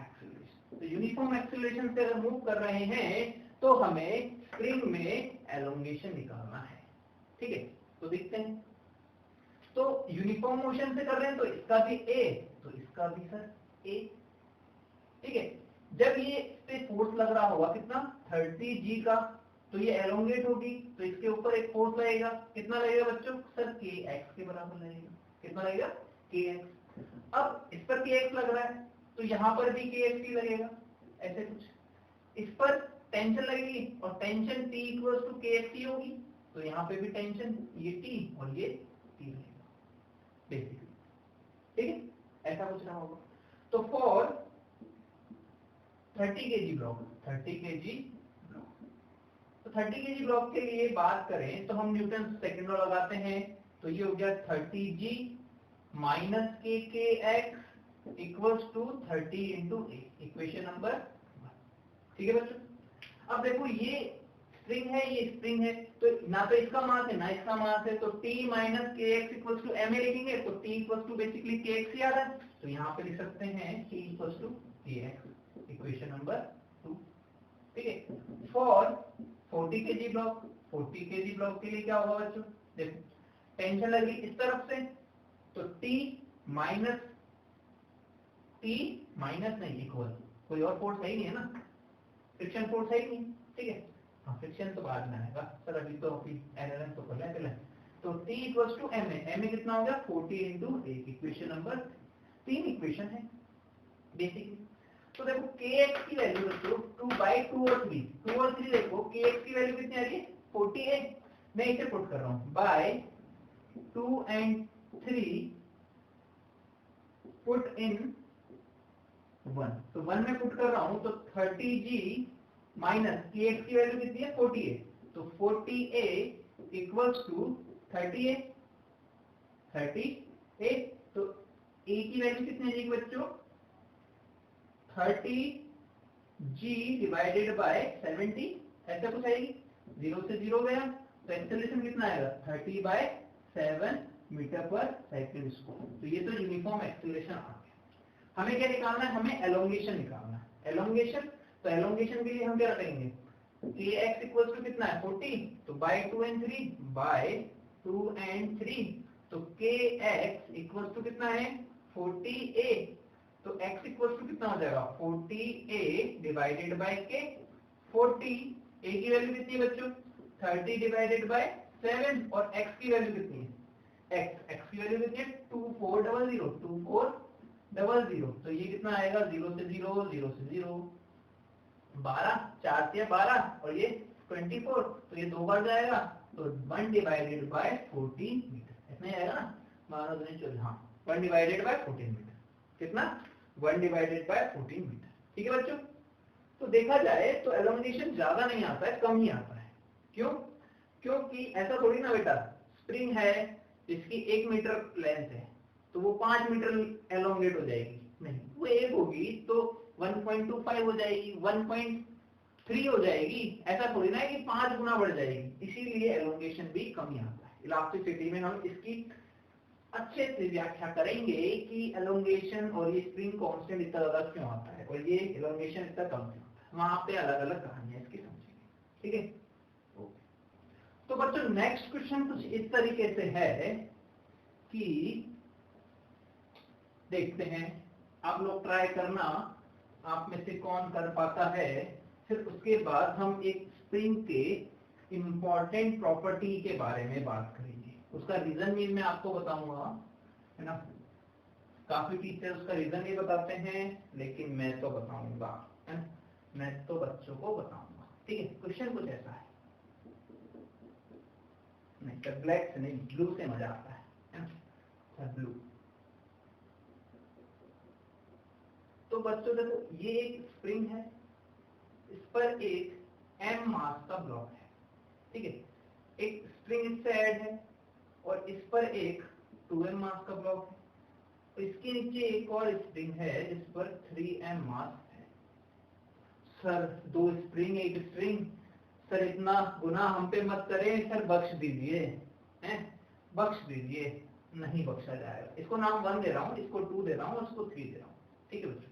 एक्सेलरेशन। तो यूनिफॉर्म एक्सेलरेशन से अगर मूव कर रहे हैं तो हमें स्प्रिंग में एलोंगेशन निकालना है। ठीक है, तो देखते हैं, तो यूनिफॉर्म मोशन से कर रहे हैं तो इसका भी ए, तो इसका भी सर ए। ठीक है, जब ये इस पे फोर्स लग रहा होगा कितना 30G का, तो ये एलोंगेट होगी, तो इसके ऊपर एक फोर्स लगेगा, कितना लगेगा बच्चों सर kx के बराबर लगेगा। कितना लगेगा kx। अब इस पर kx लग रहा है तो यहाँ पर भी kx ही लगेगा, ऐसे कुछ। इस पर टेंशन लगेगी और tension T equal to kx होगी, तो यहाँ पे भी टेंशन ये T और ये T लगेगा बेसिकली, ठीक है, ऐसा कुछ रहा होगा। तो for 30 kg block, 30 kg block, तो 30 kg ब्लॉक के लिए बात करें तो हम न्यूटन सेकंड लॉ लगाते हैं, तो ये हो गया 30g minus kx equals to 30 into A, equation number 1। ठीक है बच्चों, अब देखो ये स्प्रिंग है, ये स्प्रिंग है, तो ना तो इसका मास है ना इसका मास है, तो t माइनस के एक्स इक्वल्स टू एम लिखेंगे, तो t इक्वल्स टू बेसिकली के एक्स ही आ रहा है, तो यहाँ पे लिख सकते हैं t इक्वल्स टू के एक्स, इक्वेशन नंबर 2। ठीक है, for 40 kg block, 40 kg block के लिए क्या होगा बच्चों, देखो टेंशन लगी इस तरफ से, तो t माइनस नहीं इक्वल, कोई और फोर्स है ही नहीं है ना, फ्रिक्शन फोर्स है ही नहीं, ठीक है, हाँ फ्रिक्शन तो बाद में आएगा सर, अभी तो एनालाइज तो कर लें पहले। तो t इक्वल्स टू m है, m कितना हो गया 40 इंटू 1, इक्वेशन नंबर 3 इक्वेशन है बेसिकली। तो देखो kx की वैल्यू बच्चों 2/2 और 3, 2 और 3 देखो kx की वैल्यू कितनी आ रही है 40 है, मैं इसे पुट कर रहा हूँ बाय 2 एंड 3 पुट इन 1, तो 1 में पुट कर रहा हूँ, तो 30g माइनस kx की वैल्यू कितनी है 40 है, तो 40a equals to 30a, 30a, तो a की वैल्यू कितनी आएगी बच्चों 30g डिवाइडेड बाय 70, ऐसा कुछ आएगी, 0 से 0 गया, तो एक्सेलरेशन कितना आएगा 30/7 मीटर पर सेकंड स्क्वायर, तो ये तो यूनिफॉर्म एक्सेलरेशन आ गया। हमें क्या निकालना है, हमें एलोंगेशन निकालना है, एलोंगेशन, तो एलोंगेशन के लिए हम क्या करेंगे, kx इक्वल्स टू कितना है 40, तो बाय 2 एंड 3 बाय 2 एंड 3, तो kx इक्वल्स टू कितना है 40a, तो x इक्वल्स टू कितना हो जाएगा 40a divided by k, 40 a की वैल्यू कितनी है बच्चों 30 डिवाइडेड बाय 7, और x की वैल्यू कितनी है, x की वैल्यू कितनी है 2400, 2400, तो ये कितना आएगा 0 से 0, 0 से 0, 12, 4 से 12 और ये 24, तो ये 2 बार जाएगा, तो 1 डिवाइडेड बाय 14 मीटर, इतना ही आएगा ना, मानो तो नहीं चल, हाँ 1 डिवाइडेड बाय 14 मीटर, कितना 1 डिवाइडेड बाय 14 मीटर। ठीक है बच्चों, तो देखा जाए तो एलोंगेशन ज्यादा नहीं आता है, कम ही आता है, क्यों, क्योंकि ऐसा थोड़ी ना बेटा, स्प्रिंग है इसकी 1 मीटर लेंथ है, तो वो 5 मीटर एलोंगेट हो जाएगी, नहीं वो 1 होगी तो 1.25 हो जाएगी, 1.3 हो जाएगी, ऐसा थोड़ी ना है कि 5 गुना बढ़ जाएगी, इसीलिए एलोंगेशन भी कम ही आता है। इलास्टिसिटी में हम इसकी अच्छे से व्याख्या करेंगे कि एलोंगेशन और ये स्प्रिंग कांस्टेंट इतना ज्यादा क्यों आता है और ये एलोंगेशन इतना कम क्यों आता है, वहां पे अलग अलग कहानियां इसकी समझेंगे, ठीक है। तो बच्चों नेक्स्ट क्वेश्चन कुछ इस तरीके से है कि देखते हैं, आप लोग ट्राई करना, आप में से कौन कर पाता है, फिर उसके बाद हम एक स्प्रिंग के इंपॉर्टेंट प्रॉपर्टी के बारे में बात करेंगे, उसका रीजन भी मैं आपको बताऊंगा, है ना, काफी टीचर उसका रीजन नहीं बताते हैं, लेकिन मैं तो बताऊंगा, है ना, मैं तो बच्चों को बताऊंगा, ठीक है। क्वेश्चन कुछ ऐसा है, नहीं तो ब्लैक से नहीं ब्लू से मजा आता है ना, ब्लू। तो बच्चों देखो ये एक स्प्रिंग है, इस पर एक m मास का ब्लॉक है, ठीक है, एक स्प्रिंग इससे ऐड है और इस पर एक 2m मास का ब्लॉक है, और इसके नीचे एक और स्प्रिंग है जिस पर 3m मास है। सर 2 स्प्रिंग एक स्प्रिंग, सर इतना गुनाह हम पे मत करें सर, बख्श दीजिए, हैं बख्श दीजिए, नहीं बख्शा जाएगा, इसको नाम 1 दे रहा हूँ, इसको 2 दे रहा हूँ, इसको 3 दे रहा हूँ, ठीक है बच्चों,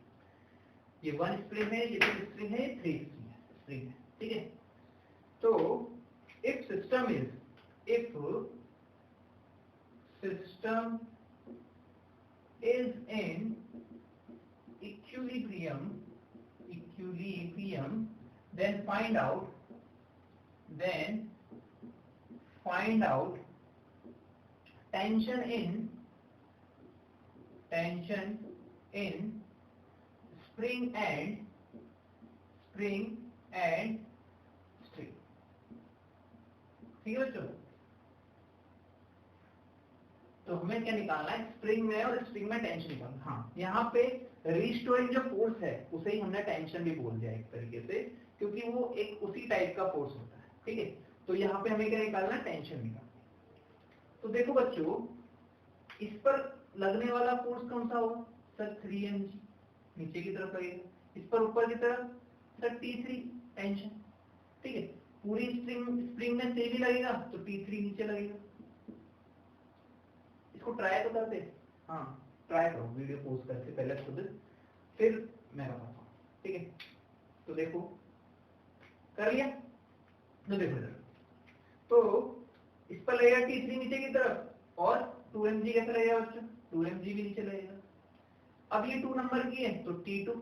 ये 1 स्प्रिंग है, ये 2 स्प्रिंग है, ये 3 स्प्रिंग है, ठीक है। तो if system is in equilibrium, then find out tension in tension in spring and string. ठीक है बच्चों, तो हमें क्या निकालना है, स्प्रिंग में और स्प्रिंग में टेंशन निकालना। हाँ, यहाँ पे रिस्टोरिंग जो फोर्स है उसे ही हमने टेंशन भी बोल दिया एक तरीके से, क्योंकि वो एक उसी टाइप का फोर्स होता है। ठीक है, तो यहाँ पे हमें क्या निकालना है, टेंशन निकालना। तो देखो बच्चों, इस पर लगने वाला फोर्स कौन सा होगा सर, 3mg नीचे की तरफ लगेगा, इस पर ऊपर की तरफ सर T3 टेंशन। ठीक है, पूरी स्प्रिंग में से भी लगेगा तो T3 नीचे लगेगा। इसको ट्राई तो करते, हाँ ट्राई करो वीडियो पोस्ट करके पहले खुद, फिर मैं बताता हूँ। ठीक है, तो देखो कर लिया, तो देखो इधर, तो इस पर लगेगा T3 नीचे की तरफ और 2mg कैसे लगेगा बच्चों, 2mg भी नीचे लगेगा। अब ये 2 नंबर की है तो T2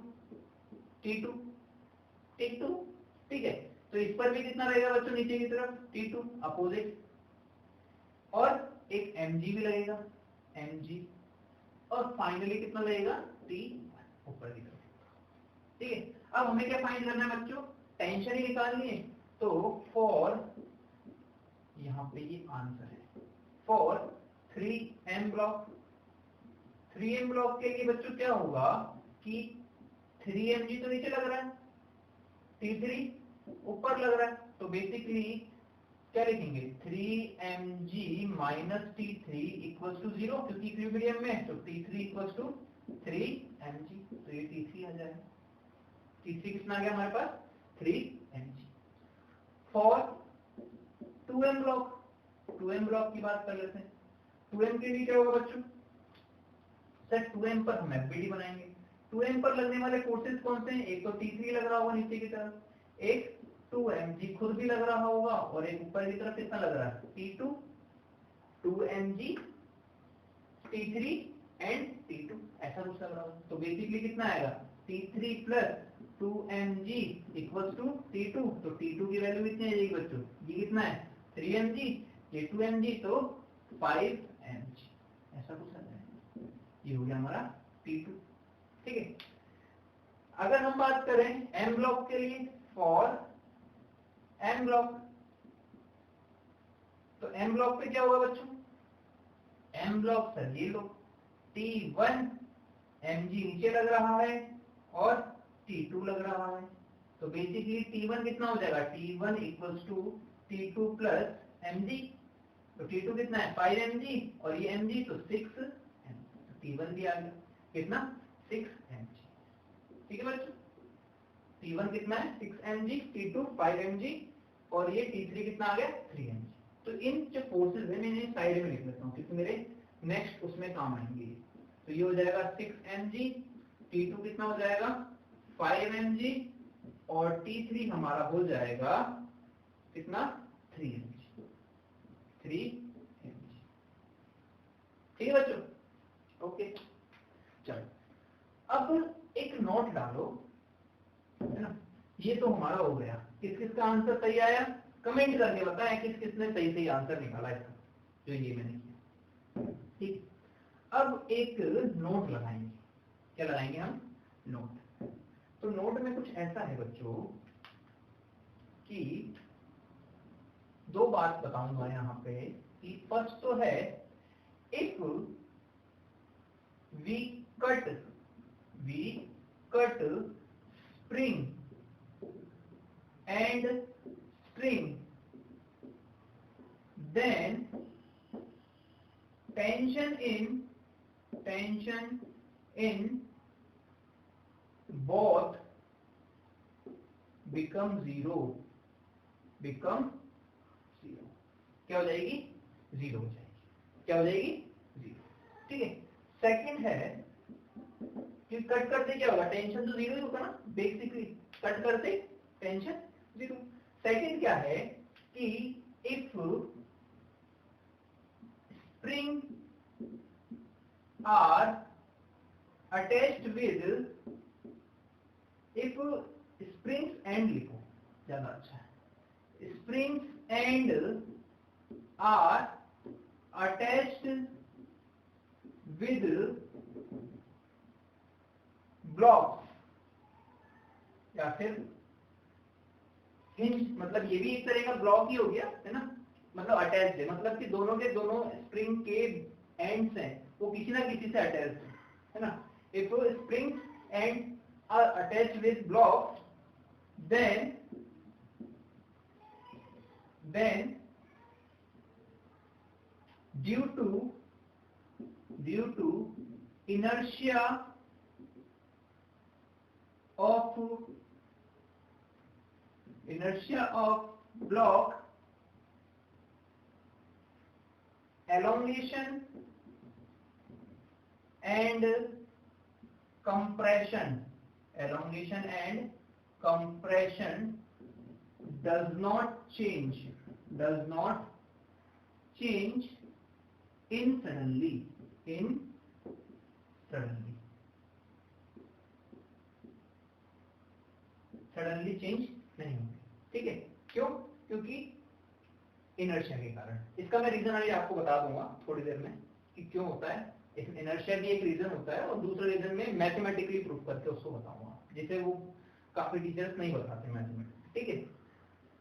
ठीक है, तो इस पर भी कितना रहेगा बच्चों, नीचे की तरफ T2 अपोजिट, और एक mg भी लगेगा mg, और फाइनली कितना लगेगा T1 ऊपर की तरफ। ठीक है, अब हमें क्या फाइंड करना है बच्चों, टेंशन ही निकालनी है। तो फॉर, यहाँ पे ये आंसर है, for 3m block, 3m block के लिए बच्चों क्या होगा कि 3mg तो नीचे लग रहा है, T3 ऊपर लग रहा है, तो बेसिकली क्या लिखेंगे, 3mg minus T3 equals to 0, क्योंकि इक्विलिब्रियम में, तो T3 इक्वल्स टू 3mg, तो ये T3 आ जाएगा। T3 कितना आ गया हमारे पास, 3mg। For 2m block, 2m block की बात कर लेते हैं। 2m के लिए क्या होगा बच्चों, सर 2m पर हम एफबीडी बनाएंगे। 2m पर लगने वाले फोर्सेस कौन से हैं, एक तो T3 लग रहा होगा नीचे की तरफ, एक 2mg खुद भी लग रहा होगा, और एक ऊपर की तरफ कितना लग रहा है, T2, 2mg, T3 and T2, ऐसा कुछ लग रहा होगा। तो बेसिकली कितना आएगा, T3 plus 2mg equals to T2, तो T2 की वैल्यू कितनी आ जाएगी बच्चों, ये कितना है 3mg, ये 2mg, तो 5mg, ऐसा कुछ आ जाएगा। ये हो गया हमारा T2। ठीक है, अगर हम बात करें m ब्लॉक के लिए, फॉर m ब्लॉक, तो m ब्लॉक पे क्या होगा बच्चों, m ब्लॉक सर ये लो, T1 mg नीचे लग रहा है और T2 लग रहा है, तो बेसिकली T1 कितना हो जाएगा, T1 equals to T2 plus mg, तो T2 कितना है 5mg, और ये mg तो 6mg, T1 भी आ गया कितना 6mg। ठीक है बच्चों, T1 कितना है 6mg, T2 5mg, और ये T3 कितना आ गया 3mg। तो इन जो फोर्सेस है मैं इन्हें साइड में लिख लेता हूँ, क्योंकि मेरे नेक्स्ट उसमें काम आएंगे। तो ये हो जाएगा 6mg, T2 कितना हो जाएगा 5mg, और T3 हमारा हो जाएगा कितना 3mg। ठीक है बच्चों, ओके। चलो अब एक नोट डालो, है ना, ये तो हमारा हो गया। किस किस का आंसर सही आया, कमेंट करके बताएं किस किसने सही सही आंसर निकाला इसका, जो ये मैंने किया। ठीक, अब एक नोट लगाएंगे, क्या लगाएंगे हम, नोट। तो नोट में कुछ ऐसा है बच्चों कि दो बात बताऊंगा यहाँ पे, कि फर्स्ट तो है, if we cut spring and string, then tension in both become zero, क्या हो जाएगी, जीरो हो जाएगी, क्या हो जाएगी, जीरो। ठीक है, सेकंड है कि कट करते क्या होगा, टेंशन तो जीरो ही होगा ना, बेसिकली कट करते टेंशन जीरो। सेकंड क्या है कि if spring are attached with, if springs and लिखो ज्यादा अच्छा है, springs and are attached with blocks या फिर हिंज, मतलब ये भी एक तरह का ब्लॉक ही हो गया है ना, मतलब अटैच्ड है, मतलब कि दोनों के दोनों स्प्रिंग के एंड्स हैं वो किसी ना किसी से अटैच्ड है ना। If springs and are attached with blocks then due to inertia of block, elongation and compression does not change in suddenly change नहीं होंगे। ठीक है, क्यों? क्योंकि इनर्शिया के कारण। इसका मैं रीजन अभी आपको बता दूंगा थोड़ी देर में कि क्यों होता है। इनर्शिया भी एक रीजन होता है और दूसरे रीजन में मैथमेटिकली प्रूफ करके उसको बताऊंगा, जिसे वो काफी टीचर्स नहीं बताते मैथमेटिक्स। ठीक है,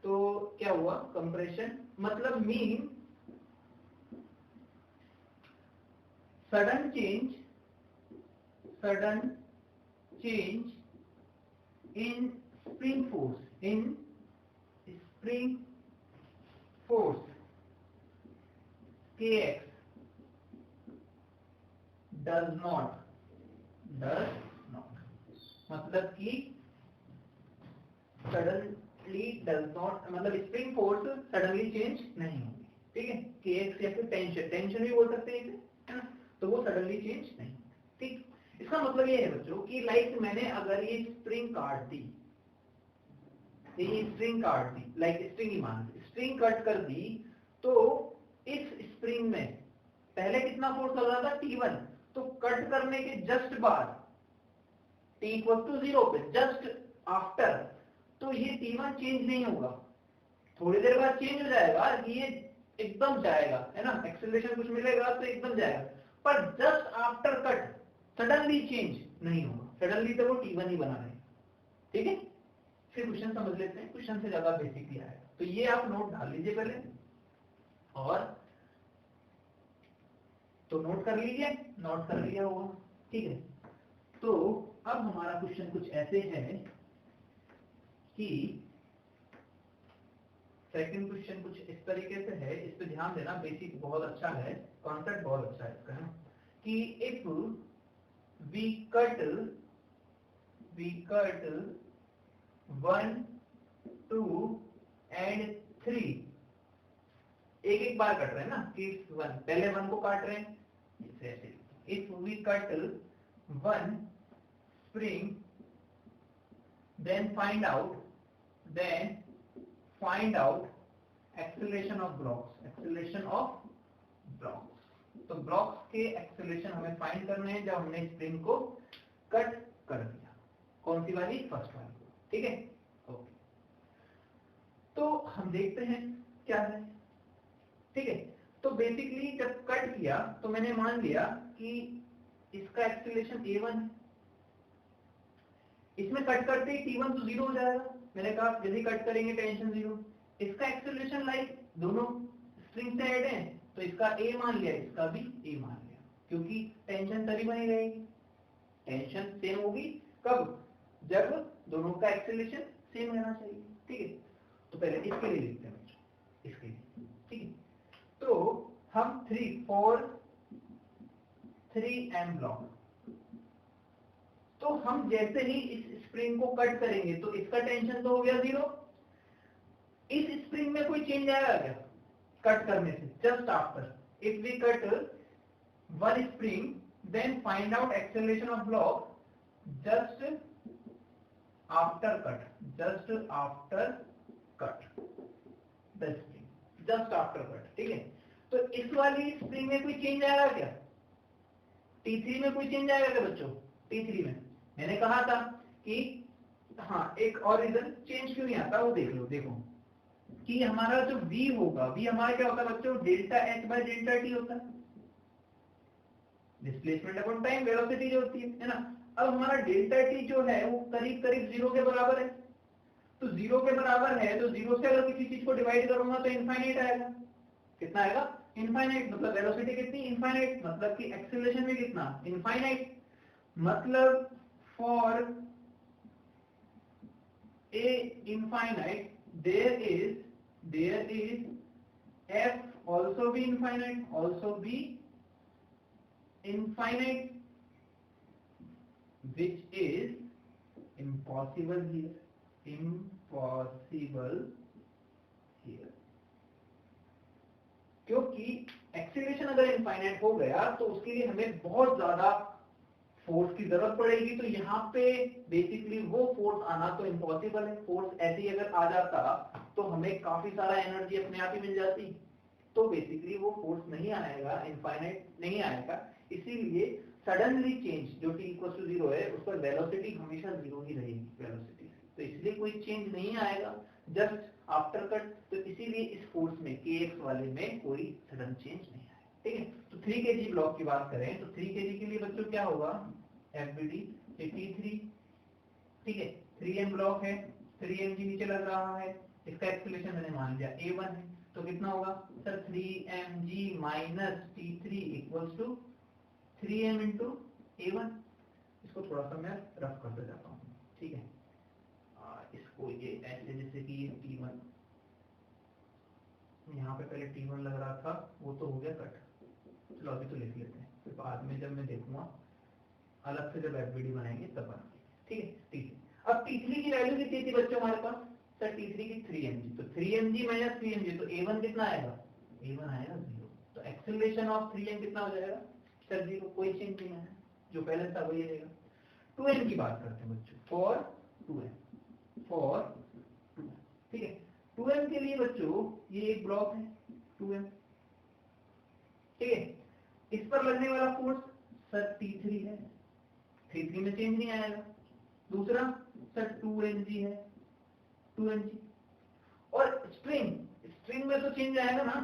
तो क्या हुआ, कंप्रेशन मतलब mean sudden change in spring force kx does not मतलब कि सडनली डज नॉट, मतलब स्प्रिंग फोर्स सडनली चेंज नहीं होगी। ठीक है, kx या फिर टेंशन भी बोल सकते हैं इसे, है ना, तो वो सडनली चेंज नहीं। ठीक, इसका मतलब ये है बच्चों कि लाइक मैंने अगर ये स्प्रिंग काट दी, लाइक स्प्रिंग कट कर दी, तो इस स्प्रिंग में पहले कितना फोर्स लग रहा था T1, तो कट करने के जस्ट बाद T = 0 पे जस्ट आफ्टर, तो ये T1 चेंज नहीं होगा, थोड़ी देर बाद चेंज हो जाएगा, ये एकदम जाएगा, है ना, एक्सेलरेशन कुछ मिलेगा तो एकदम जाएगा, पर just after cut suddenly change नहीं होगा, सडनली तो वो T1 ही बना रहेगा। ठीक है, फिर क्वेश्चन समझ लेते हैं, क्वेश्चन से ज्यादा बेसिक ही आएगा, तो ये आप नोट डाल लीजिए पहले, और तो नोट कर लीजिए, नोट कर लिया होगा। ठीक है, तो अब हमारा क्वेश्चन कुछ ऐसे है कि सेकंड क्वेश्चन कुछ इस तरीके से है, इस पे ध्यान देना, बेसिक बहुत अच्छा है, कॉन्सेप्ट बहुत अच्छा है इसका, है ना, कि इफ वी कट 1, 2 and 3, एक बार कट रहे हैं ना, कि पहले 1 को काट रहे हैं, if we cut 1 spring, then find out acceleration of blocks, तो ब्लॉक्स के एक्सेलरेशन हमें फाइंड करने हैं जब हमने स्प्रिंग को कट कर दिया। कौन सी वाली? फर्स्ट वाली। ठीक है, ओके, तो हम देखते हैं क्या है। ठीक है, तो बेसिकली जब कट किया तो मैंने मान लिया कि इसका एक्सेलरेशन a1 है, इसमें कट करते ही T1 तो 0 हो जाएगा, मैंने कहा यदि कट करेंगे टेंशन 0, इसका एक्सेलरेशन लाइक दोनों स्ट्रिंग से ऐड है, तो इसका a मान लिया, इसका भी a मान लिया, क्योंकि टेंशन तभी बनी रहेगी, टेंशन सेम होगी कब? जब दोनों का एक्सेलरेशन सेम रहना चाहिए। ठीक है, तो पहले इसके लिए लिखते हैं बच्चों, इसके लिए। ठीक है, तो हम 3m ब्लॉक, तो हम जैसे ही इस स्प्रिंग को कट करेंगे तो इसका टेंशन तो हो गया 0, इस स्प्रिंग में कोई चेंज आएगा क्या कट करने से? Just after, if we cut 1 spring, then find out acceleration of block just after cut, the spring, just after cut. ठीक है, तो इस वाली स्प्रिंग में कोई चेंज आएगा क्या? T3 में कोई चेंज आएगा क्या बच्चों? T3 में मैंने कहा था कि हाँ, एक और रीजन चेंज क्यों नहीं आता वो देख लो, देखो कि हमारा जो V होगा, V हमारा क्या होता है बच्चों? Delta H by delta T होता है, डिस्प्लेसमेंट अपॉन टाइम, वेलोसिटी जो होती है ना। अब हमारा डेल्टा टी जो है वो करीब करीब 0 के बराबर है, तो 0 के बराबर है तो 0 से अगर किसी चीज को डिवाइड करूंगा तो इनफाइनाइट आएगा। कितना आएगा? इनफाइनाइट। मतलब वेलोसिटी कितनी? इनफाइनाइट। मतलब कि एक्सीलरेशन भी कितना? इनफाइनाइट। मतलब for a infinite there is f also be infinite which is impossible here क्योंकि एक्सीलरेशन अगर इनफाइनाइट हो गया तो उसके लिए हमें बहुत ज्यादा फोर्स की जरूरत पड़ेगी, तो यहाँ पे बेसिकली वो फोर्स आना तो इम्पॉसिबल है। फोर्स ऐसे ही अगर आ जाता तो हमें काफी सारा एनर्जी अपने आप ही मिल जाती, तो बेसिकली वो फोर्स नहीं आएगा, इनफाइनाइट नहीं आएगा। इसीलिए सडनली चेंज जो t इक्वल टू 0 है उस पर वेलोसिटी हमेशा 0 ही रहेगी वेलोसिटी, तो इसलिए कोई चेंज नहीं आएगा जस्ट आफ्टर कट। तो इसीलिए इस फोर्स में kx वाले में कोई सडन चेंज नहीं आएगा। ठीक है, तो 3 kg ब्लॉक की बात करें तो 3 kg के लिए बच्चों क्या होगा? FBD T3। ठीक है, 3m ब्लॉक है, 3mg नीचे लग रहा है, इसका एक्सीलरेशन मैंने मान लिया a1 है, तो कितना होगा sir? 3mg minus T3 equals to 3m into a1। इसको थोड़ा सा मैं रफ करते जाता हूँ। ठीक है, इसको ये ऐसे जैसे कि T1, यहाँ पे पहले T1 लग रहा था, वो तो हो गया कट। चलो अभी तो लिख लेते हैं, फिर बाद में जब मैं देखूंगा अलग से जब FBD बनाएंगे तब बनाएंगे। ठीक है, ठीक है। अब T3 की वैल्यू कितनी थी बच्चों हमारे पास? सर T3 की 3mg, तो 3mg माइनस 3mg, तो a1 कितना आएगा? a1 आएगा 0। तो एक्सेलरेशन ऑफ 3m कितना हो जाएगा? सर 0, कोई चेंज नहीं है, जो पहले था वही रहेगा। 2m की बात करते हैं बच्चों, फॉर 2m। ठीक है, 2m के लिए बच्चों ये एक ब्लॉक है 2m। ठीक है, इस पर लगने वाला फोर्स सर T3 है, T3 में चेंज नहीं आएगा। दूसरा सर 2mg है, 2mg। और स्ट्रिंग में तो चेंज आएगा ना,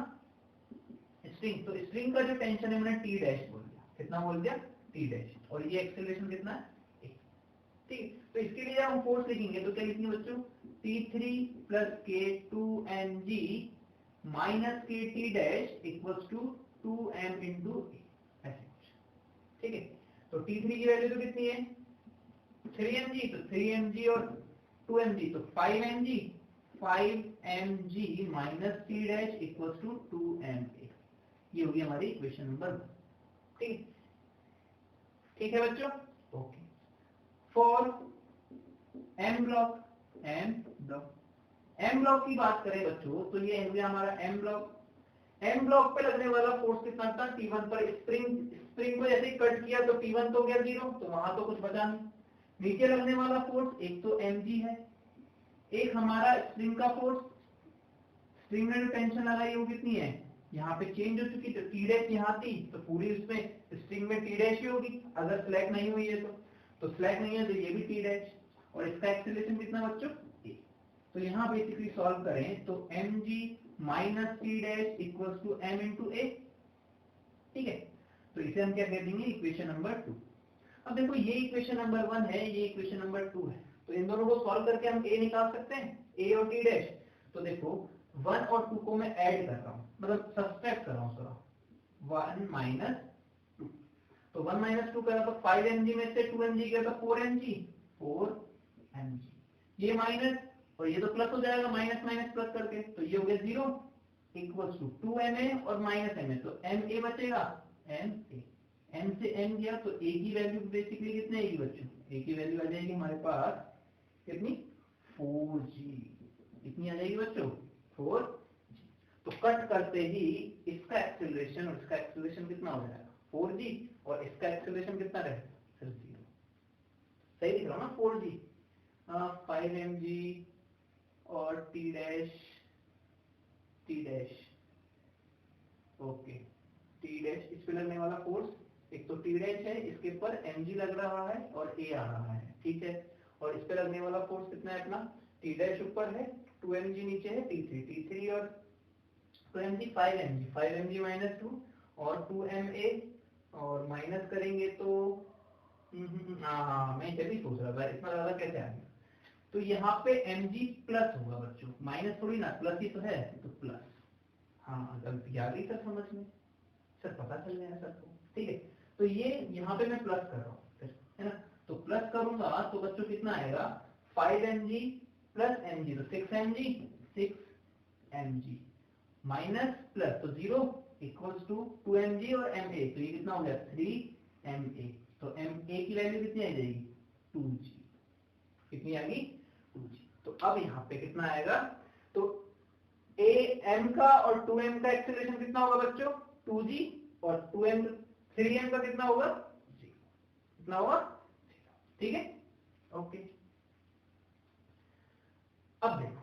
स्ट्रिंग, तो स्ट्रिंग का जो टेंशन है मैंने T डैश बोल दिया। कितना बोल दिया? T dash. और ये एक्सेलरेशन कितना है? ठीक, तो इसके लिए हम फोर्स लिखेंगे तो क्या लिखेंगे बच्चों? T3 plus K2mg minus KT dash equals to 2m into ऐसे कुछ। ठीक है, तो T3 की वैल्यू तो कितनी है? 3mg, तो 3mg और 2mg तो 5mg minus T dash equals to 2ma। ये होगी हमारी इक्वेशन नंबर 1। ठीक है बच्चों, ओके। फॉर m ब्लॉक की बात करें बच्चों तो ये है हमारा m ब्लॉक पे लगने वाला फोर्स कितना था? T1 पर। स्प्रिंग को जैसे ही कट किया तो T1 तो गया 0, तो वहां तो कुछ बचा नहीं। नीचे लगने वाला फोर्स एक तो mg है, एक हमारा स्प्रिंग का फोर्स। स्प्रिंग में टेंशन लगाई वो कितनी है? यहाँ पे चेंज हो चुकी, तो T डैश यहाँ थी तो पूरी उसमें स्प्रिंग में T डैश ही होगी अगर स्लैक नहीं हुई है तो स्लैक नहीं है तो ये भी T डैश। और इसका एक्सेलरेशन कितना बच्चों? a। तो यहाँ बेसिकली सॉल्व करें तो mg minus T dash equals to m into a। ठीक है, तो इसे हम क्या कह देंगे? Equation number 2। अब देखो ये इक्वेशन नंबर 1 है, ये इक्वेशन नंबर 2 है, तो इन दोनों को सॉल्व करके हम a निकाल सकते हैं, a और T डैश। तो देखो 1 और 2 को मैं ऐड कर रहा हूँ, मतलब सब्सट्रैक्ट कर रहा हूँ, 1 माइनस 2। तो 1 माइनस 2 करा तो 5mg में से 2mg गया तो 4mg, ये माइनस और ये तो प्लस हो जाएगा, माइनस माइनस प्लस करके, तो ये हो गया 0 इक्वल्स टू 2ma और माइनस ma, तो ma बचेगा ma। m से m गया तो a की वैल्यू बेसिकली कितनी आएगी बच्चों? a की वैल्यू आ जाएगी हमारे पास कितनी? 4g। कितनी आ जाएगी बच्चों? 4g। तो कट करते ही इसका एक्सेलरेशन और इसका एक्सेलरेशन कितना हो जाएगा? 4g, और इसका एक्सेलरेशन कितना रहेगा? 0। सही दिख रहा ना? 4g 5mg और T dash okay. T dash इस पे लगने वाला फोर्स, एक तो T डैश है, इसके ऊपर mg लग रहा है और a आ रहा है। ठीक है, और इस पे लगने वाला फोर्स कितना है अपना? T डैश ऊपर है, 2mg नीचे है, T3 और 2mg 5mg माइनस 2 और 2ma, और माइनस करेंगे तो हाँ मैं जब भी सोच रहा था इतना ज्यादा कैसे आ गया। तो यहाँ पे mg प्लस होगा बच्चों, माइनस थोड़ी ना, प्लस ही तो है, तो प्लस। हाँ गलती आ गई सर समझ में, सर पता चल गया सर को, ठीक है। तो ये यहाँ पे मैं प्लस कर रहा हूँ, है ना। तो प्लस करूंगा तो बच्चों कितना आएगा, 5 mg प्लस mg, तो 6 mg, 6 mg माइनस प्लस तो 0 इक्वल्स टू 2 mg और ma, तो ये कितना हो गया 3 ma। तो ma की वैल्यू कितनी आ जाएगी 2g, कितनी आ गई 2g। तो अब यहाँ पे कितना आएगा, तो am का और 2m का एक्सेलरेशन कितना होगा बच्चों 2g, और 3m का कितना होगा 0, कितना होगा 0, ठीक है ओके। अब देखो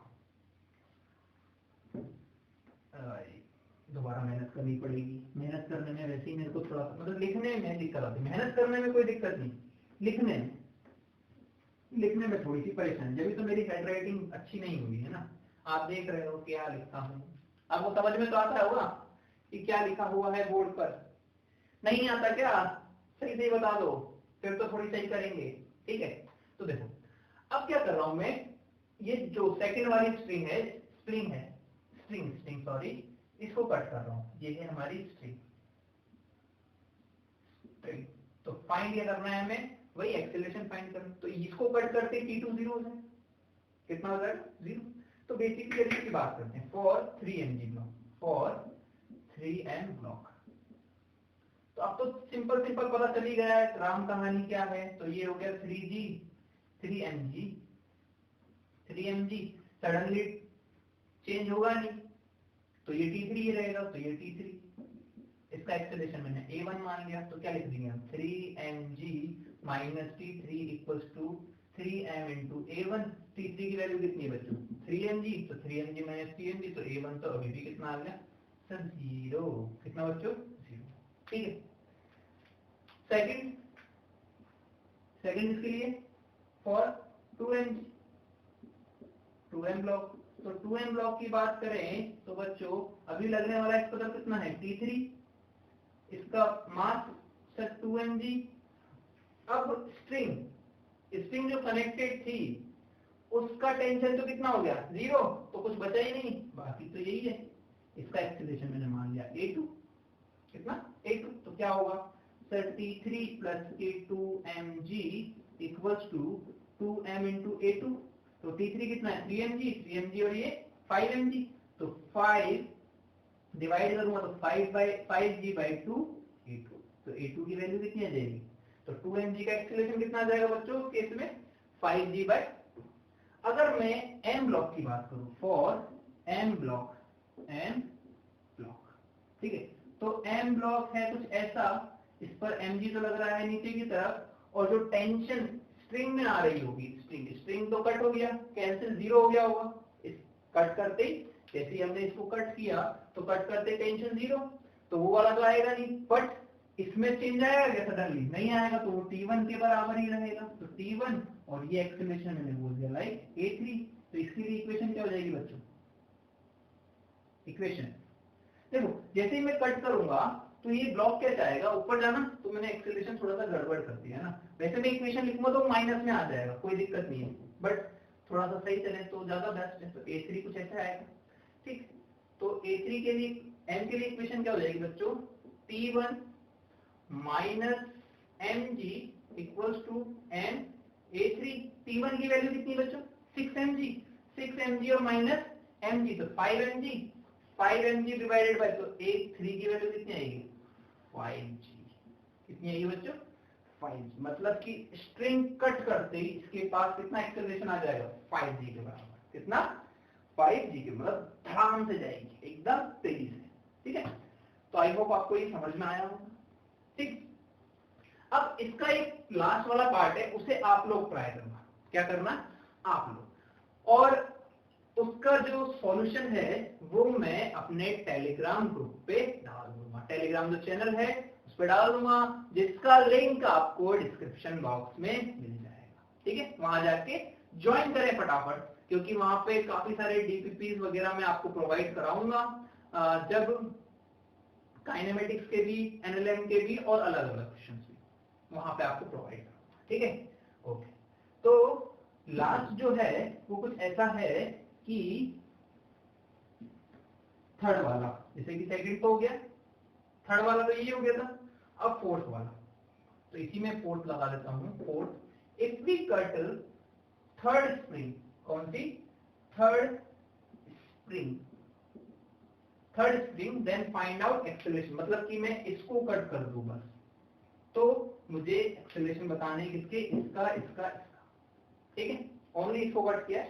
दोबारा मेहनत करनी पड़ेगी, मेहनत करने में वैसे ही मेरे को थोड़ा मतलब लिखने में दिक्कत आती है, मेहनत करने में कोई दिक्कत नहीं, लिखने में थोड़ी सी परेशानी, जब तो मेरी हैंड राइटिंग अच्छी नहीं हुई है ना। आप देख रहे हो क्या लिखता हूँ, आपको समझ में तो आता होगा कि क्या लिखा हुआ है बोर्ड पर, नहीं आता क्या सही से बता दो, फिर तो थोड़ी सही करेंगे, ठीक है। तो देखो अब क्या कर रहा हूं मैं, ये जो सेकंड वाली स्ट्रिंग सॉरी, इसको कट कर रहा हूं, ये है हमारी स्ट्रिंग। तो फाइंड क्या करना है हमें, वही एक्सेलरेशन फाइंड करना, तो इसको कट करते t2 0 है, कितना हो जाएगा 0। तो बेसिकली इसकी बात करते हैं for 3mg block, for 3m block. तो अब तो सिंपल पता चली गया है राम कहानी क्या है, तो ये हो गया 3mg सडनली चेंज होगा नहीं, तो ये t3 ही रहेगा, तो ये t3, इसका एक्सेलरेशन मैंने a1 मान लिया, तो क्या लिख देंगे हम 3mg minus t3 equals to 3m into a1। t3 की वैल्यू कितनी है बच्चों 3mg, तो 3mg माइनस 3mg, तो a1 तो अभी भी कितना आ गया सर 0, कितना बच्चों 0, ठीक है। सेकंड इसके लिए फॉर 2m ब्लॉक, तो 2m ब्लॉक की बात करें तो बच्चों अभी लगने वाला एक्सपोजर कितना है t3, इसका मास सर 2mg। अब स्ट्रिंग जो कनेक्टेड थी उसका टेंशन तो कितना हो गया 0, तो कुछ बचा ही नहीं, बाकी तो यही है। इसका एक्सेलरेशन मैंने मान लिया a2, कितना a2, तो क्या होगा sir t3 plus a2mg equals to 2m into a2, तो t3 कितना है 3mg और ये 5mg, तो 5 डिवाइड करूंगा तो 5g बाई 2 a2, तो a2 की वैल्यू कितनी आ जाएगी, तो 2mg का एक्सेलरेशन कितना आ जाएगा बच्चों केस में 5g बाई 2। अगर मैं m ब्लॉक की बात करूं फॉर m ब्लॉक, ठीक है, तो m ब्लॉक है कुछ ऐसा, इस पर mg तो लग रहा है नीचे की तरफ, और जो टेंशन स्ट्रिंग में आ रही होगी, स्ट्रिंग तो कट हो गया, कैंसिल 0 हो गया होगा, इस कट करते ही जैसे ही हमने इसको कट किया तो कट करते टेंशन 0, तो वो वाला तो आएगा नहीं, बट इसमें चेंज आएगा क्या सडनली, नहीं आएगा, तो वो t1 के बराबर ही रहेगा, तो t1 और ये एक्सेलरेशन मैंने बोल दिया लाइक a3, तो इसके लिए इक्वेशन क्या हो जाएगी बच्चों, इक्वेशन देखो जैसे ही मैं कट करूंगा तो ये ब्लॉक कैसे आएगा ऊपर जाना, तो मैंने एक्सेलरेशन थोड़ा सा गड़बड़ कर दिया ना, वैसे मैं इक्वेशन लिखूंगा तो माइनस में आ जाएगा, कोई दिक्कत नहीं है, बट थोड़ा सा सही चले तो ज्यादा बेस्ट है, तो a3 कुछ ऐसा आएगा, ठीक। तो a3 के लिए m के लिए इक्वेशन क्या हो जाएगी बच्चों, t1 minus mg equals to m a3, t1 की वैल्यू कितनी बच्चों 6mg और माइनस mg, तो 5mg डिवाइडेड बाय, तो a3 की वैल्यू कितनी आएगी 5g, कितनी आएगी बच्चों 5g, मतलब कि स्ट्रिंग कट करते ही इसके पास कितना एक्सेलरेशन आ जाएगा 5g के बराबर, कितना 5g के, मतलब धड़ाम से जाएगी एकदम तेजी से, ठीक है। तो आई होप आपको ये समझ में आया होगा, ठीक। अब इसका एक लास्ट वाला पार्ट है, उसे आप लोग ट्राई करना, क्या करना आप लोग, और उसका जो सॉल्यूशन है वो मैं अपने टेलीग्राम ग्रुप पे डाल दूंगा, टेलीग्राम जो चैनल है उस पे डाल दूंगा, जिसका लिंक आपको डिस्क्रिप्शन बॉक्स में मिल जाएगा, ठीक है। वहां जाके ज्वाइन करें फटाफट, क्योंकि वहां पे काफी सारे डीपीपीज वगैरह मैं आपको प्रोवाइड कराऊंगा, जब काइनेमेटिक्स के भी, एनएलएम के भी और अलग अलग क्वेश्चन भी वहां पे आपको प्रोवाइड करूंगा, ठीक है, ओके। तो लास्ट जो है वो कुछ ऐसा है कि थर्ड वाला, जैसे कि सेकंड तो हो गया, थर्ड वाला तो ये हो गया था, अब फोर्थ वाला, तो इसी में फोर्थ लगा देता हूं, fourth. If we cut third spring, कौन सी? Third spring, third spring, then find out acceleration, मतलब कि मैं इसको कट कर दूं बस, तो मुझे एक्सेलरेशन बताने किसके, इसका इसका इसका, ठीक है, ओनली इसको कट किया,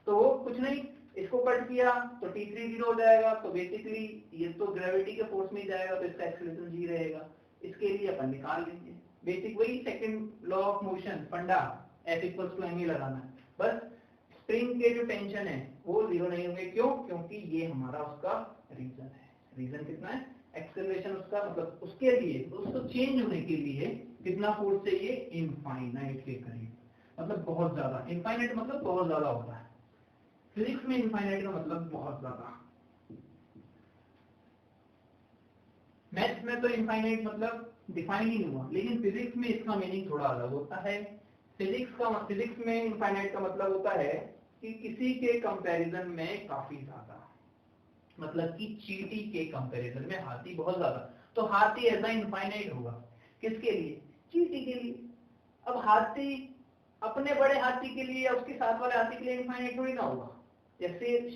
तो कुछ नहीं, इसको कट किया तो T3 जीरो हो जाएगा, तो बेसिकली ये तो ग्रेविटी के फोर्स में ही जाएगा, तो इसका एक्सेलरेशन जी रहेगा, इसके लिए अपन निकाल लेंगे, बेसिक वही सेकंड लॉ ऑफ मोशन फंडा, F इक्वल्स टू mv लगाना है, बस स्प्रिंग के जो टेंशन है वो जीरो नहीं होंगे, क्यों? क्योंकि ये हमारा उसका रीजन है, रीजन कितना है, एक्सेलरेशन उसका, मतलब उसके लिए, उसको चेंज होने के लिए कितना फोर्स चाहिए, इनफाइनाइट के करीब, मतलब बहुत ज्यादा, इनफाइनाइट मतलब बहुत ज्यादा होता है, फिजिक्स में इनफाइनाइट का मतलब बहुत ज्यादा, मैथ्स में तो इनफाइनाइट मतलब डिफाइन ही नहीं हुआ, लेकिन फिजिक्स में इसका मीनिंग थोड़ा अलग होता है। फिजिक्स में इनफाइनाइट का मतलब होता है कि किसी के कंपैरिजन में काफी ज्यादा, मतलब कि चींटी के कंपैरिजन में हाथी बहुत ज्यादा, तो हाथी ऐसा इनफाइनाइट होगा, किसके लिए? चींटी के लिए। अब हाथी अपने बड़े हाथी के लिए या उसके साथ वाले हाथी के लिए इनफाइनाइट थोड़ी ना होगा, जैसे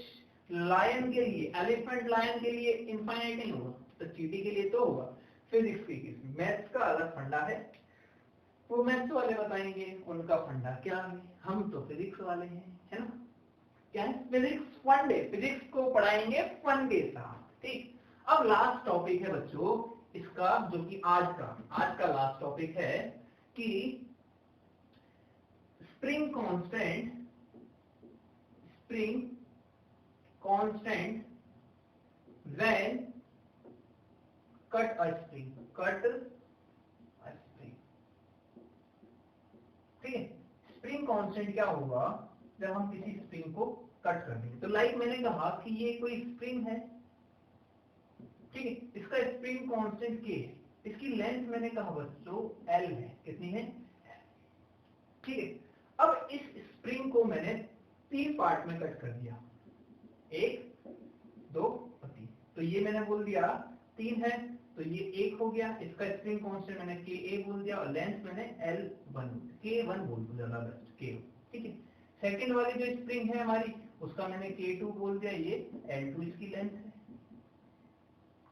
लायन के लिए, एलिफेंट लायन के लिए इनफाइनाइट नहीं होगा, तो चींटी के लिए तो होगा। फिजिक्स के केस में मैथ्स का अलग फंडा है, वो मैथ्स वाले बताएंगे उनका फंडा क्या है, हम तो फिजिक्स वाले हैं, है ना, क्या है, फिजिक्स फन डे, फिजिक्स को पढ़ाएंगे फन के साथ, ठीक। अब लास्ट टॉपिक है बच्चों इसका, जो कि आज का लास्ट टॉपिक है कि spring constant when cut a spring, ठीक है। स्प्रिंग कांस्टेंट क्या होगा जब हम किसी स्प्रिंग को कट कर देंगे, तो लाइक मैंने कहा कि ये कोई स्प्रिंग है, ठीक है, इसका स्प्रिंग कांस्टेंट K है, इसकी लेंथ मैंने कहा बच्चों L है, कितनी है, ठीक है। अब इस स्प्रिंग को मैंने 3 पार्ट में कट कर दिया, 1 2 और 3, तो ये मैंने बोल दिया 3 है, तो ये 1 हो गया, इसका स्प्रिंग कांस्टेंट मैंने Ka बोल दिया और लेंथ मैंने L1 K1 बोल दिया, ज्यादा बेस्ट K, ठीक है। सेकंड वाली जो स्प्रिंग है हमारी, उसका मैंने K2 बोल दिया, ये L2 इसकी लेंथ है,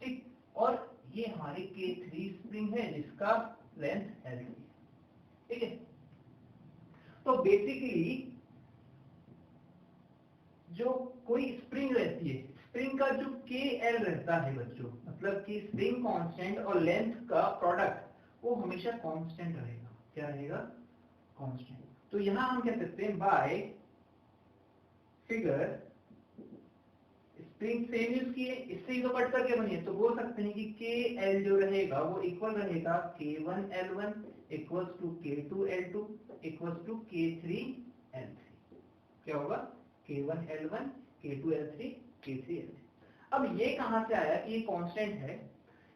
ठीक। और ये हमारी K3 स्प्रिंग है जिसका लेंथ L3, ठीक है। तो बेसिकली जो कोई स्प्रिंग रहती है, स्प्रिंग का जो KL रहता है बच्चों, मतलब कि स्प्रिंग कांस्टेंट और लेंथ का प्रोडक्ट वो हमेशा कांस्टेंट रहेगा, क्या रहेगा, कांस्टेंट। तो यहां हम कह सकते हैं by figure spring same use किए, इससे ही तो कट करके बनी है, तो बोल सकते हैं कि KL जो रहेगा वो इक्वल रहेगा K1L1 equals to K2L2 equals to K3L3, क्या होगा, K1L1 K2L3 K3L3। अब ये कहां से आया कि ये कांस्टेंट है,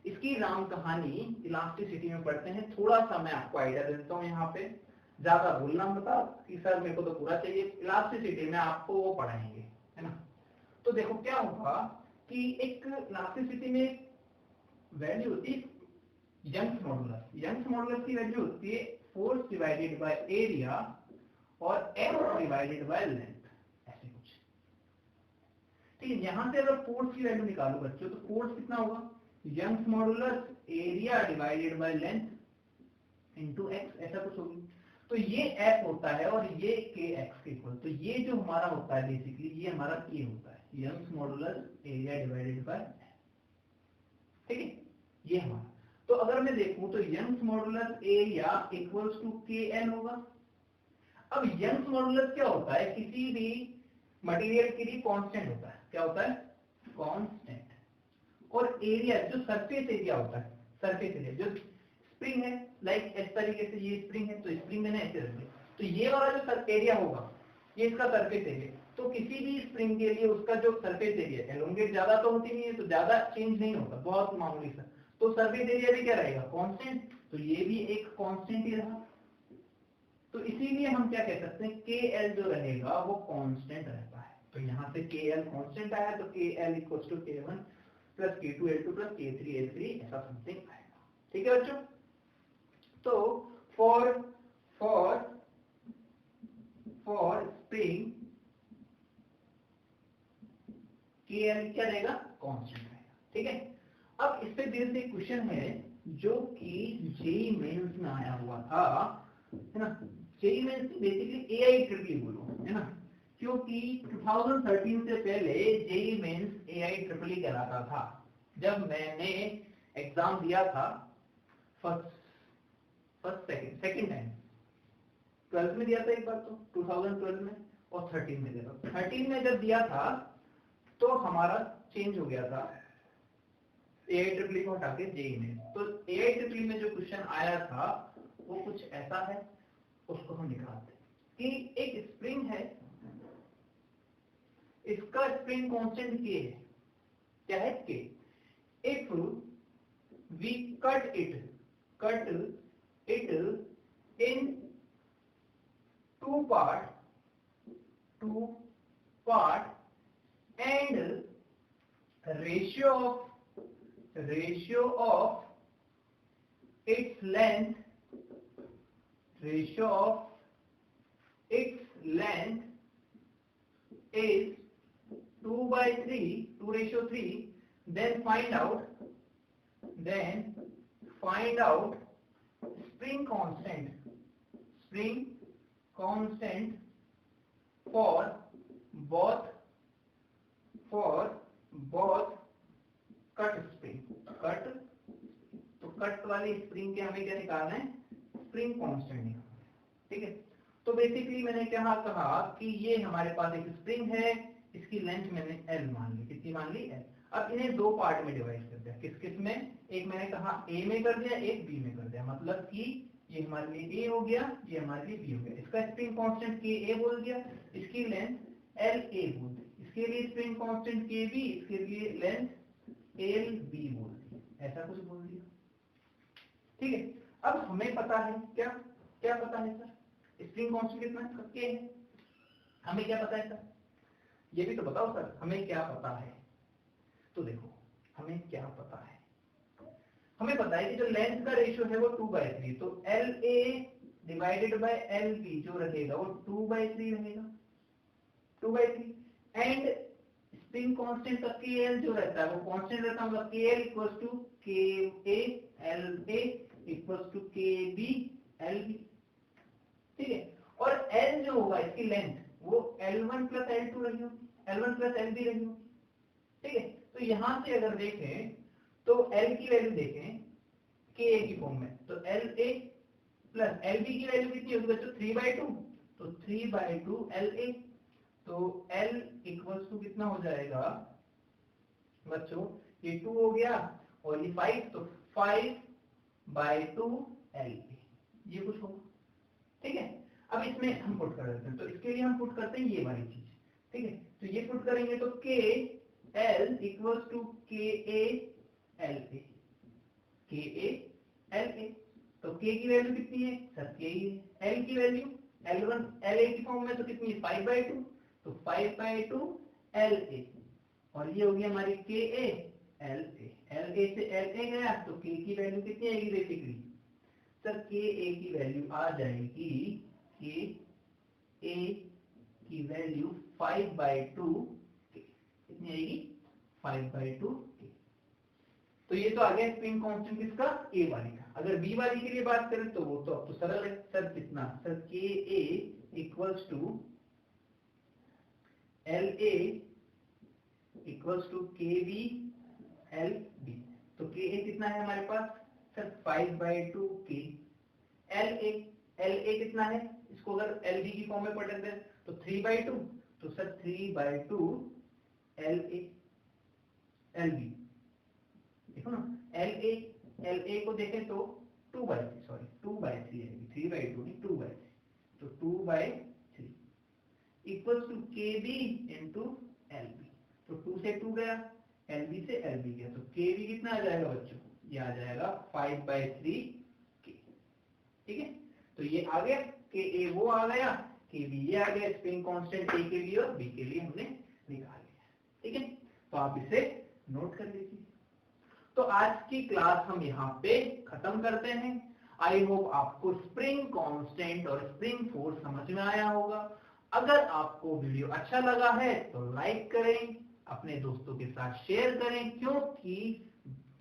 इसकी राम कहानी इलास्टिसिटी में पढ़ते हैं, थोड़ा सा मैं आपको आइडिया देता हूँ, यहाँ पे ज्यादा बोलना बता कि सर मेरे को तो पूरा चाहिए, इलास्टिसिटी में आपको वो पढ़ाएंगे, है ना। तो देखो क्या होगा कि एक इलास्टिसिटी में वैल्यू होती है यंग्स मॉडुलस की वैल्यू होती है फोर्स डिवाइडेड बाय एरिया और x डिवाइडेड बाय लेंथ, ऐसे कुछ, ठीक है। यहां से अगर फोर्स की वैल्यू निकालो बच्चों, तो फोर्स कितना होगा, Young's modulus area divided by length into x, ऐसा कुछ होगी। तो ये f होता है और ये kx के इक्वल, तो ये जो हमारा होता है बेसिकली ये हमारा k होता है, Young's modulus area divided by, ठीक है, ये हमारा। तो अगर मैं देखूं तो Young's modulus area equals to KL होगा। अब यंग्स मॉडुलस क्या होता है, किसी भी मटेरियल के लिए कांस्टेंट होता है, क्या होता है, कांस्टेंट। और एरिया जो सरफेस एरिया होता है, सरफेस एरिया जो स्प्रिंग है, लाइक इस तरीके से ये स्प्रिंग है, तो स्प्रिंग मैंने ऐसे रख दिया, तो ये वाला जो एरिया होगा ये इसका सरफेस एरिया, तो किसी भी स्प्रिंग के लिए उसका जो सरफेस एरिया एलोंगेट ज्यादा तो होती नहीं है, तो ज्यादा चेंज नहीं होता, बहुत मामूली सा, तो सरफेस एरिया भी क्या रहेगा, कांस्टेंट, तो ये भी एक कांस्टेंट ही रहा, तो इसीलिए हम क्या कह सकते हैं, के एल जो रहेगा वो कांस्टेंट रहता है। तो यहाँ से के एल कांस्टेंट आया तो के एल इक्वल टू के वन प्लस के टू एल टू प्लस के थ्री एल थ्री ऐसा समथिंग आएगा। ठीक है बच्चों। तो फॉर स्प्रिंग के एल क्या रहेगा, कांस्टेंट रहेगा। ठीक है। अब इस पे धीरे से क्वेश्चन है जो कि जेईई मेंस में आया हुआ था, है ना। JEE Mains basically AI triple बोलो, है ना, क्योंकि 2013 से पहले जेईई मेंस एआई ट्रिपल कहलाता था। जब मैंने एग्जाम दिया था सेकंड टाइम 12th में दिया था एक बार, तो 2012 में और 13 में दिया था। 13 में जब दिया था तो हमारा चेंज हो गया था एआई ट्रिपल को हटा के जेईई में। तो एआई ट्रिपल में जो क्वेश्चन आया था वो कुछ ऐसा है, उसको हम निकालते हैं कि एक स्प्रिंग है, इसका स्प्रिंग कांस्टेंट के है, क्या है के। If we cut it in two part and ratio of its length is 2/3, then find out spring constant for both cut spring. तो कट वाली स्प्रिंग के हमें क्या निकालना है, स्प्रिंग कांस्टेंट निकालना है। ठीक है। तो बेसिकली मैंने क्या कहा कि ये हमारे पास एक स्प्रिंग है, इसकी लेंथ मैंने एल मान ली। कितनी मान ली, एल। अब इन्हें दो पार्ट में डिवाइड कर दिया। किस में, एक मैंने कहा ए में कर दिया, एक बी में कर दिया। मतलब कि ये हमारे लिए ए हो गया, ये हमारे लिए बी हो गया। इसका स्प्रिंग कांस्टेंट के ए बोल दिया, इसकी लेंथ एल ए बोल दी। इसके लिए स्प्रिंग कांस्टेंट के बी, इसके लिए लेंथ एल बी बोल दी, ऐसा कुछ बोल दिया। ठीक है। अब हमें पता है क्या पता है सर, स्प्रिंग कांस्टेंट कितना है, हमें क्या पता है सर, ये भी तो बताओ सर, हमें क्या पता है। तो देखो हमें क्या पता है, हमें पता है कि जो लेंथ का रेशियो है वो 2/3, तो L A divided by L B जो रहेगा वो 2/3 रहेगा, 2/3। एंड स्प्रिंग कांस्टेंट का के एल जो रहता है वो कांस्टेंट रहता है, मतलब के L equals to K A L A equals to के बी एल बी। ठीक है। और एल जो होगा इसकी लेंथ वो L1 प्लस L2 रही होगी, L1 प्लस LB रही होगी। ठीक है। तो यहां से अगर देखें तो L की वैल्यू देखें के की फॉर्म में, तो LA प्लस LB की वैल्यू कितनी होगी बच्चों, 3/2, तो 3/2 LA। तो L इक्वल्स टू कितना हो जाएगा बच्चों, ये 2 हो गया और ये 5, तो 5/2 LA, ये कुछ होगा। ठीक है। अब इसमें हम पुट कर देते हैं, तो इसके लिए हम पुट करते हैं ये वाली चीज। ठीक है। तो ये पुट करेंगे तो के L equals to K A L ए, के ए एल ए। तो के की वैल्यू कितनी है सर, के ही है। एल की वैल्यू L1 LA की फॉर्म में तो कितनी है, 5/2, तो 5/2 LA। और ये होगी हमारी के ए एल ए, एल ए से एल ए गया तो के की वैल्यू कितनी आएगी बेसिकली सर, के ए की वैल्यू आ जाएगी, के ए की वैल्यू 5/2 कितनी आएगी, 5/2 के। तो ये तो आ गया स्प्रिंग कांस्टेंट किसका, ए वाली का। अगर बी वाली के लिए बात करें तो वो तो अब तो सरल है सर, कितना sir, k a equals to l A equals to के बी एल बी। तो के ए कितना है हमारे पास सर, 5/2 के। एल ए कितना है, इसको अगर एल बी की फॉर्म में पढ़ लेते हैं तो 3/2, तो सर 3/2 एल एल बी। देखो ना, एल ए को देखें तो 2/3 है, 3/2 नहीं 2/3, तो 2/3 इक्वल्स टू के बी इंटू एल बी। तो 2 से 2 गया, एल बी से एल बी गया, तो के बी कितना आ जाएगा बच्चों, ये आ जाएगा 5/3 के। ठीक है। तो ये आ गया के ए वो आ गया, के बी ये आ गया, स्प्रिंग कांस्टेंट ए के लिए और बी के लिए हमने निकाल लिया। ठीक है, तो आप इसे नोट कर लीजिए। तो आज की क्लास हम यहाँ पे खत्म करते हैं। आई होप आपको स्प्रिंग कांस्टेंट और स्प्रिंग फोर्स समझ में आया होगा। अगर आपको वीडियो अच्छा लगा है तो लाइक करें, अपने दोस्तों के साथ शेयर करें, क्योंकि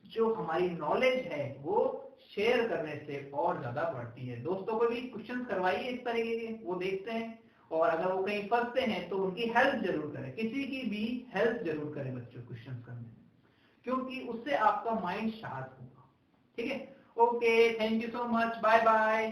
जो हमारी नॉलेज है वो शेयर करने से और ज्यादा बढ़ती है। दोस्तों को भी क्वेश्चन करवाइए इस तरीके के, वो देखते हैं, और अगर वो कहीं फंसते हैं तो उनकी हेल्प जरूर करें, किसी की भी हेल्प जरूर करें बच्चों क्वेश्चन करने में, क्योंकि उससे आपका माइंड शार्प होगा। ठीक है, okay, thank you so much, bye bye.